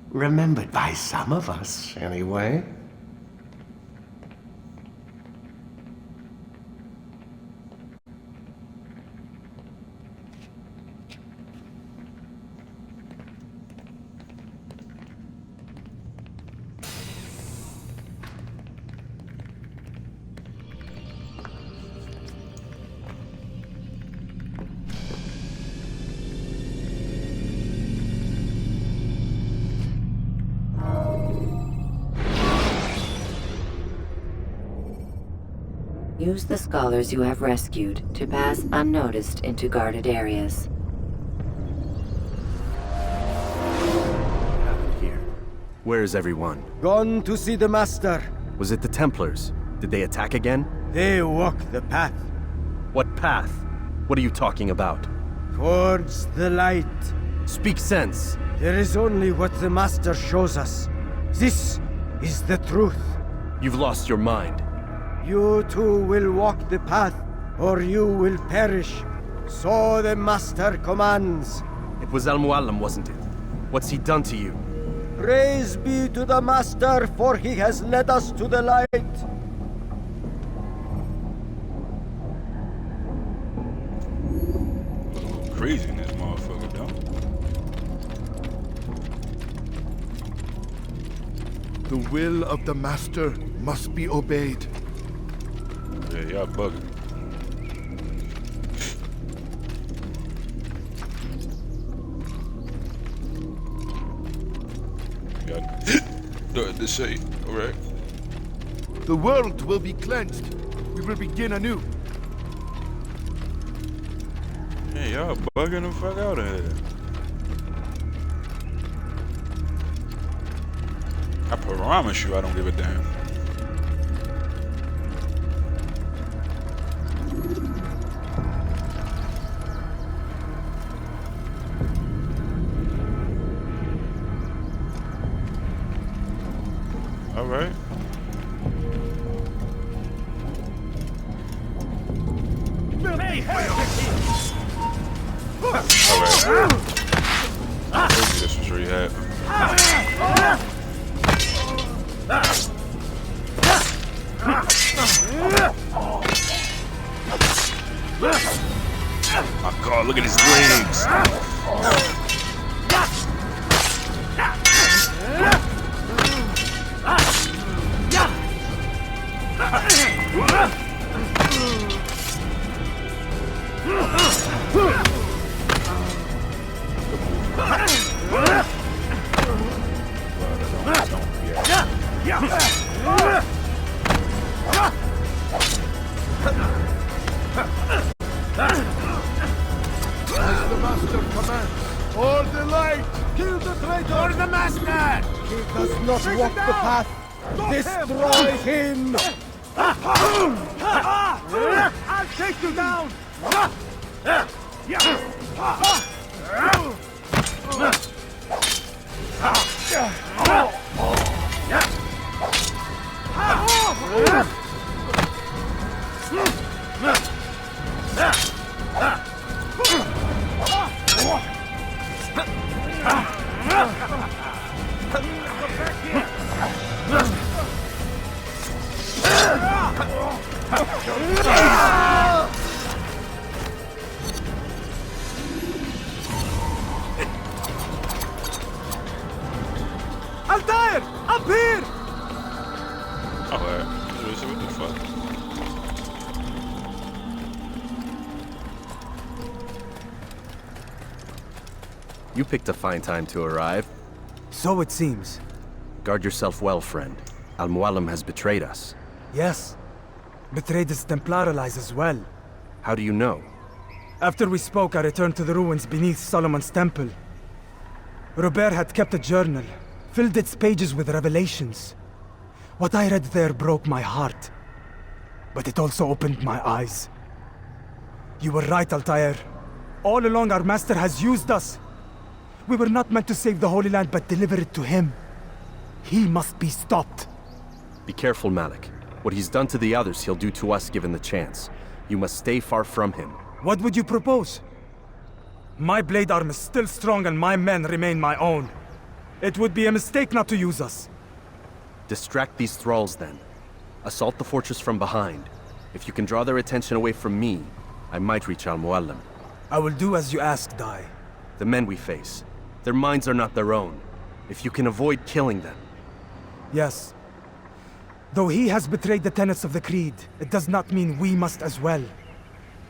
Remembered by some of us, anyway. Use the scholars you have rescued to pass unnoticed into guarded areas. Here. Where is everyone? Gone to see the Master. Was it the Templars? Did they attack again? They walk the path. What path? What are you talking about? Towards the light. Speak sense. There is only what the Master shows us. This is the truth. You've lost your mind. You too will walk the path, or you will perish. So the Master commands. It was Al-Mualim, wasn't it? What's he done to you? Praise be to the Master, for he has led us to the light. Crazy in this motherfucker, though. The will of the Master must be obeyed. Yeah, y'all bugging. The say, alright. The world will be cleansed. We will begin anew. Hey, y'all bugging the fuck out of here. I promise you I don't give a damn. All right. I told you this was where you had. My God, look at his legs. As the master commands, all the light, kill the traitor. For the master! He does not walk the path. Destroy him! I'll take you down. Altair! Up here! Alright. What the fuck? You picked a fine time to arrive. So it seems. Guard yourself well, friend. Al-Mualim has betrayed us. Yes. Betrayed his Templar allies as well. How do you know? After we spoke, I returned to the ruins beneath Solomon's temple. Robert had kept a journal, filled its pages with revelations. What I read there broke my heart. But it also opened my eyes. You were right, Altair. All along our master has used us. We were not meant to save the Holy Land, but deliver it to him. He must be stopped. Be careful, Malik. What he's done to the others, he'll do to us given the chance. You must stay far from him. What would you propose? My blade arm is still strong and my men remain my own. It would be a mistake not to use us. Distract these thralls, then. Assault the fortress from behind. If you can draw their attention away from me, I might reach Al-Mualim. I will do as you ask, Dai. The men we face, their minds are not their own. If you can avoid killing them. Yes. Though he has betrayed the tenets of the Creed, it does not mean we must as well.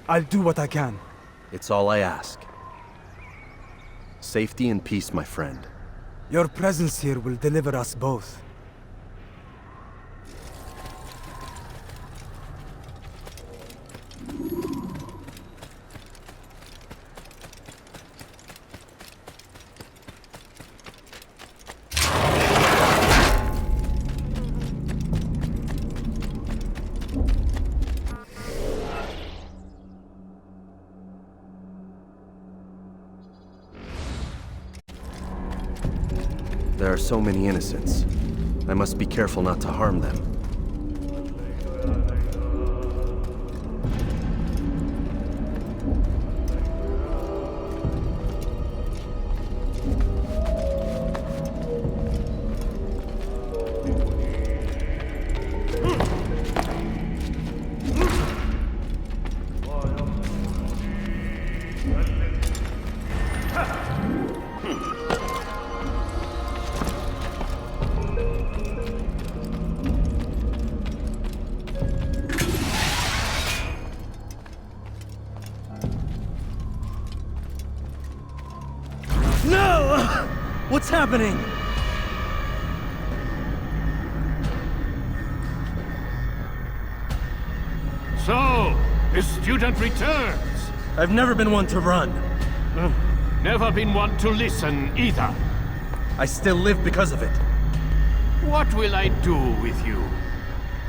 I'll do what I can. It's all I ask. Safety and peace, my friend. Your presence here will deliver us both. There are so many innocents. I must be careful not to harm them. No! What's happening? So, the student returns. I've never been one to run. Never been one to listen either. I still live because of it. What will I do with you?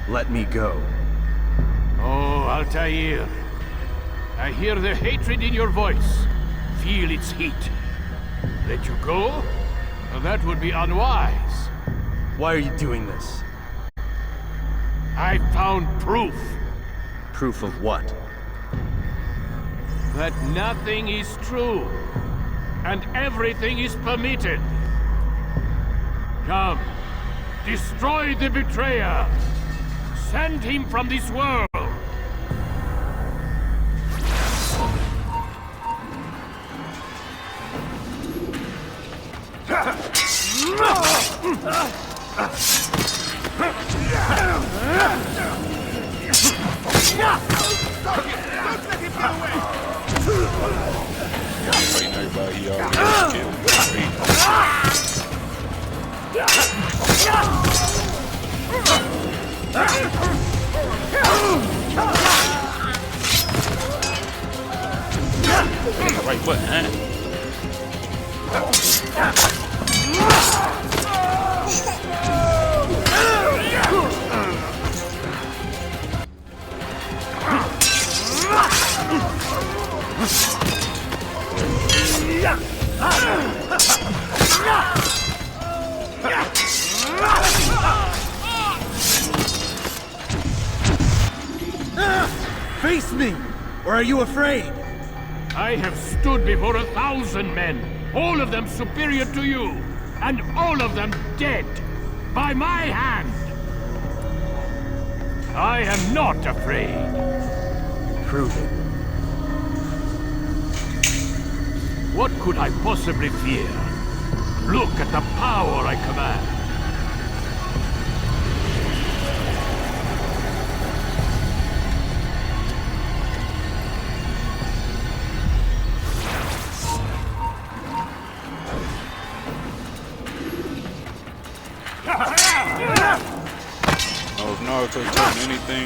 Let me go. Oh, Altair. I hear the hatred in your voice. Feel its heat. Let you go? That would be unwise. Why are you doing this? I found proof. Proof of what? That nothing is true. And everything is permitted. Come. Destroy the betrayer. Send him from this world. Fighting everybody he already killed. Right foot, huh? Face me! Or are you afraid? I have stood before 1,000 men, all of them superior to you, and all of them dead, by my hand. I am not afraid. Prove it. What could I possibly fear? Look at the power I command. If Naruto told me anything,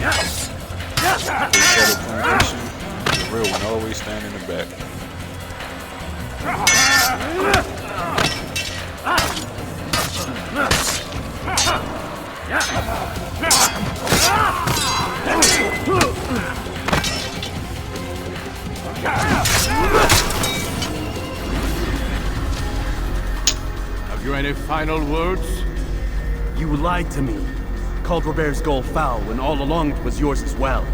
the real one always stand in the back. Have you any final words? You lied to me. Called Robert's goal foul when all along it was yours as well.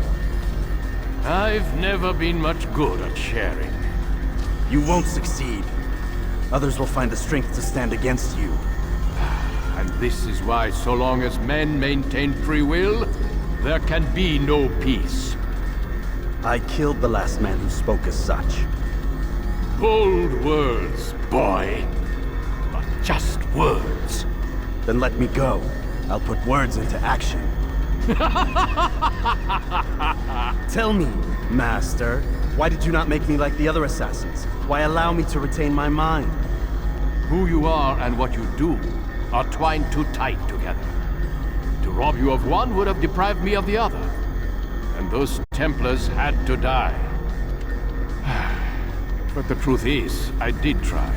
I've never been much good at sharing. You won't succeed. Others will find the strength to stand against you. And this is why, so long as men maintain free will, there can be no peace. I killed the last man who spoke as such. Bold words, boy. But just words. Then let me go. I'll put words into action. Tell me, Master, why did you not make me like the other assassins? Why allow me to retain my mind? Who you are and what you do are twined too tight together. To rob you of one would have deprived me of the other. And those Templars had to die. But the truth is, I did try.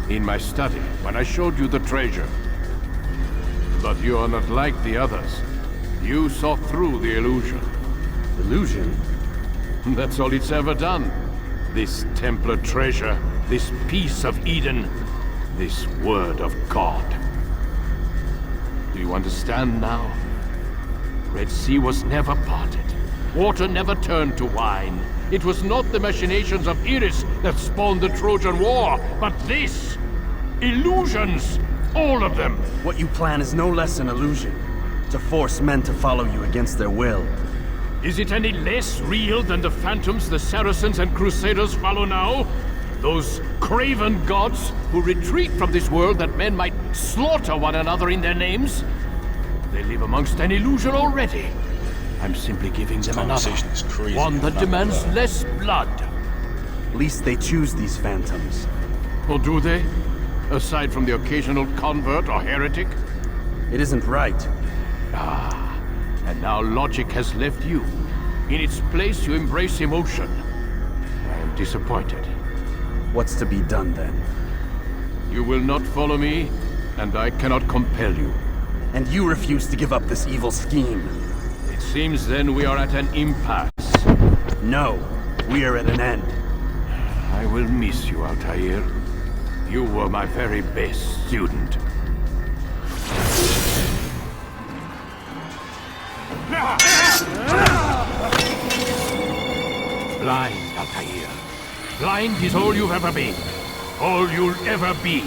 In my study, when I showed you the treasure. But you are not like the others. You saw through the illusion. Illusion? That's all it's ever done. This Templar treasure, this piece of Eden, this word of God. Do you understand now? Red Sea was never parted. Water never turned to wine. It was not the machinations of Iris that spawned the Trojan War, but this! Illusions! All of them! What you plan is no less an illusion. To force men to follow you against their will. Is it any less real than the phantoms the Saracens and Crusaders follow now? Those craven gods who retreat from this world that men might slaughter one another in their names? They live amongst an illusion already. I'm simply giving them another. One that demands less blood. Least they choose these phantoms. Or do they? Aside from the occasional convert or heretic? It isn't right. Ah, and now logic has left you. In its place, you embrace emotion. I am disappointed. What's to be done then? You will not follow me, and I cannot compel you. And you refuse to give up this evil scheme. It seems then we are at an impasse. No, we are at an end. I will miss you, Altair. You were my very best student. Blind, Altair. Blind is all you've ever been. All you'll ever be.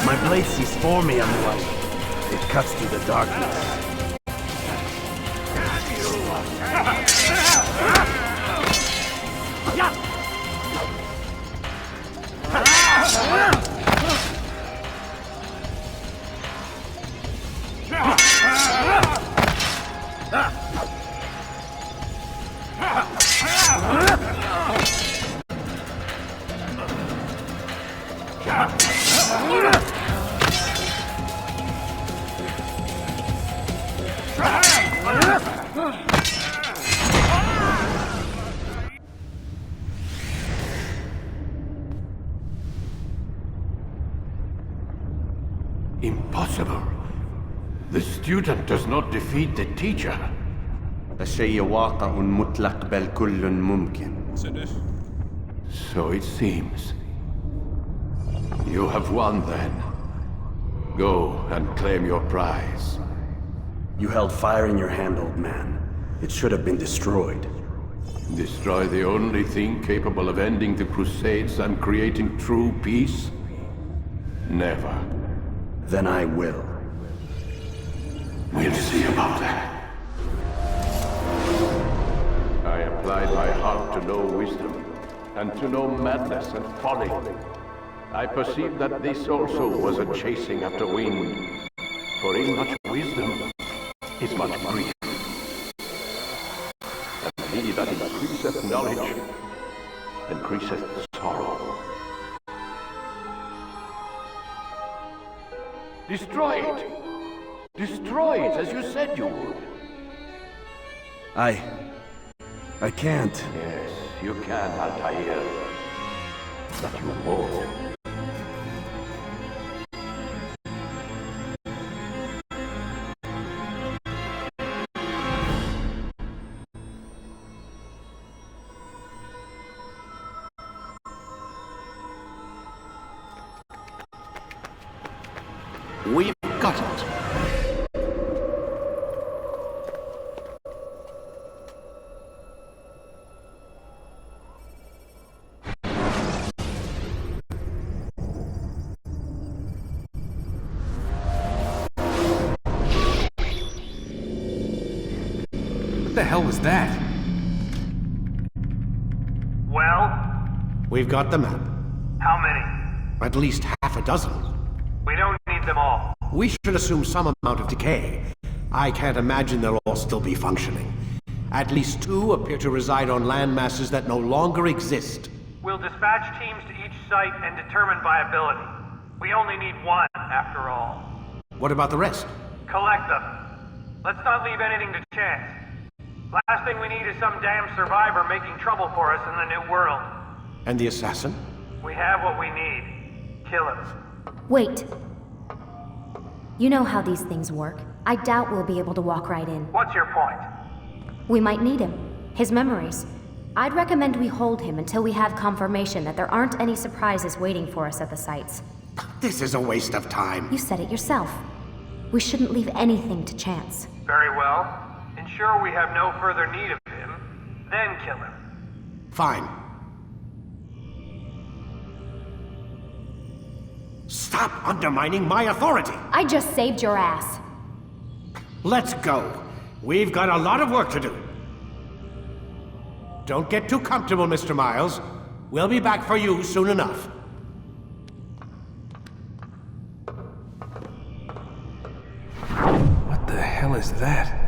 My blade sees for me on the light. It cuts through the darkness. Impossible. The student does not defeat the teacher. الشيء واقع مطلق بل كل ممكن. So it seems. You have won then. Go and claim your prize. You held fire in your hand, old man. It should have been destroyed. Destroy the only thing capable of ending the Crusades and creating true peace? Never. Then I will. We'll see about that. I applied my heart to know wisdom, and to know madness and folly. I perceived that this also was a chasing after wind. For in much wisdom is much grief. And he that increaseth knowledge increaseth sorrow. Destroy it! Destroy it as you said you would. I can't. Yes, you can, Altair. But you won't. We've got it. What the hell was that? Well? We've got the map. How many? At least half a dozen. We don't need them all. We should assume some amount of decay. I can't imagine they'll all still be functioning. At least 2 appear to reside on land masses that no longer exist. We'll dispatch teams to each site and determine viability. We only need 1, after all. What about the rest? Collect them. Let's not leave anything to chance. Last thing we need is some damn survivor making trouble for us in the new world. And the assassin? We have what we need. Kill him. Wait. You know how these things work. I doubt we'll be able to walk right in. What's your point? We might need him. His memories. I'd recommend we hold him until we have confirmation that there aren't any surprises waiting for us at the sites. This is a waste of time. You said it yourself. We shouldn't leave anything to chance. Very well. Ensure we have no further need of him, then kill him. Fine. Stop undermining my authority! I just saved your ass. Let's go. We've got a lot of work to do. Don't get too comfortable, Mr. Miles. We'll be back for you soon enough. What the hell is that?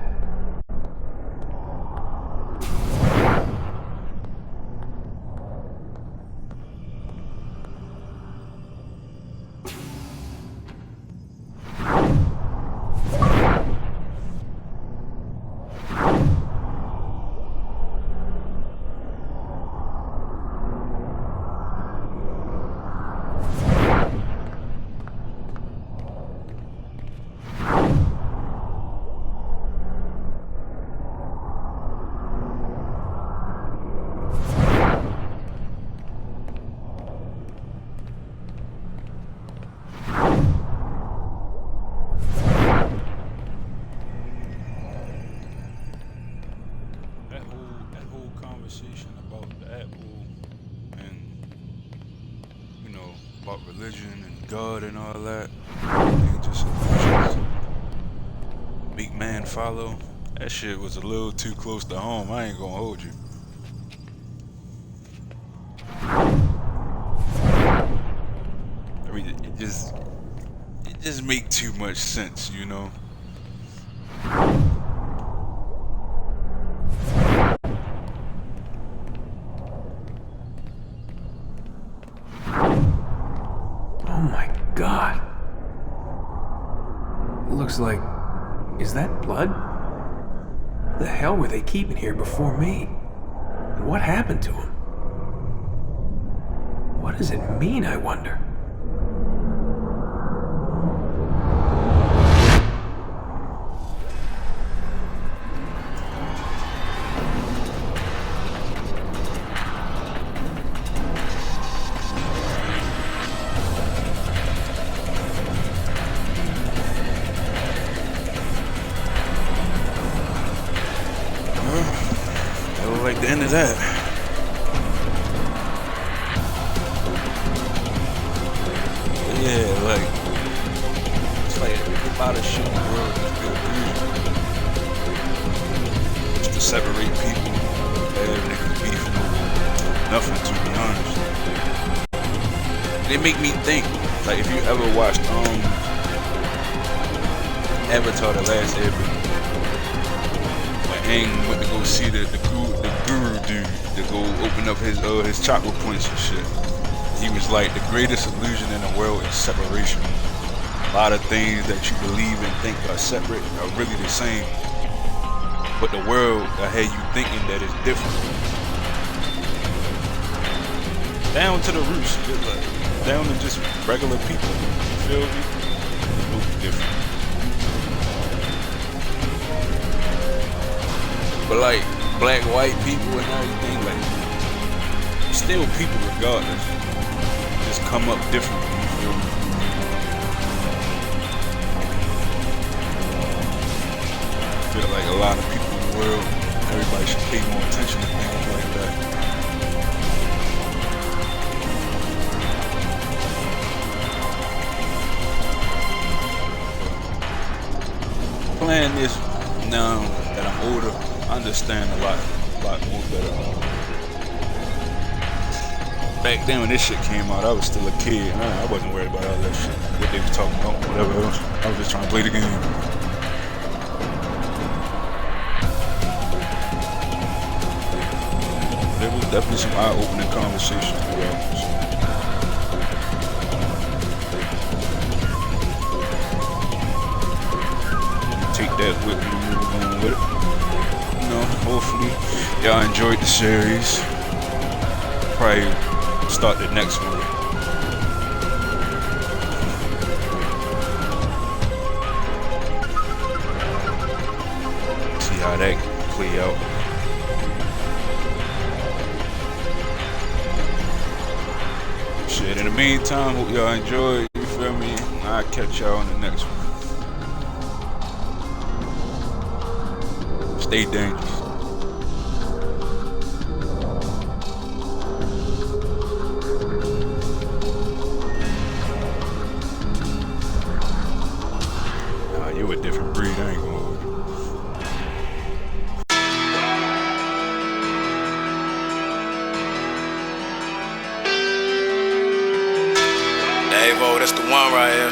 About the apple and, you know, about religion and God and all that. They just illusions. Make man follow. That shit was a little too close to home. I ain't gonna hold you. I mean, it just make too much sense, you know. Oh my god. Looks like... Is that blood? The hell were they keeping here before me? And what happened to him? What does it mean, I wonder? Like the end of that. Yeah, like it's like a lot of shit in the world that's been abused. Just to separate people, have niggas beefing over nothing, to be honest. They make me think, like if you ever watched Avatar: The Last Airbender, when Aang went to go see the guru dude to go open up his chakra points and shit. He was like, the greatest illusion in the world is separation. A lot of things that you believe and think are separate are really the same. But the world had you thinking that it's different. Down to the roots, like, down to just regular people. You feel me? No different. But like black, white people and everything, like still people regardless. Just come up differently, you feel me? I feel like a lot of people in the world, everybody should pay more attention to things like that. Playing this now that I'm older, I understand a lot more better. Back then when this shit came out, I was still a kid. I wasn't worried about all that shit. What they was talking about, whatever else. I was just trying to play the game. There was definitely some eye-opening conversations throughout. Take that with me. with it. You know, hopefully y'all enjoyed the series. Probably start the next one. See how that can play out. Shit, in the meantime, hope y'all enjoyed. You feel me? I'll catch y'all on the next one. Stay dangerous. Nah, you a different breed, I ain't gonna hold you. Davo, that's the one right here.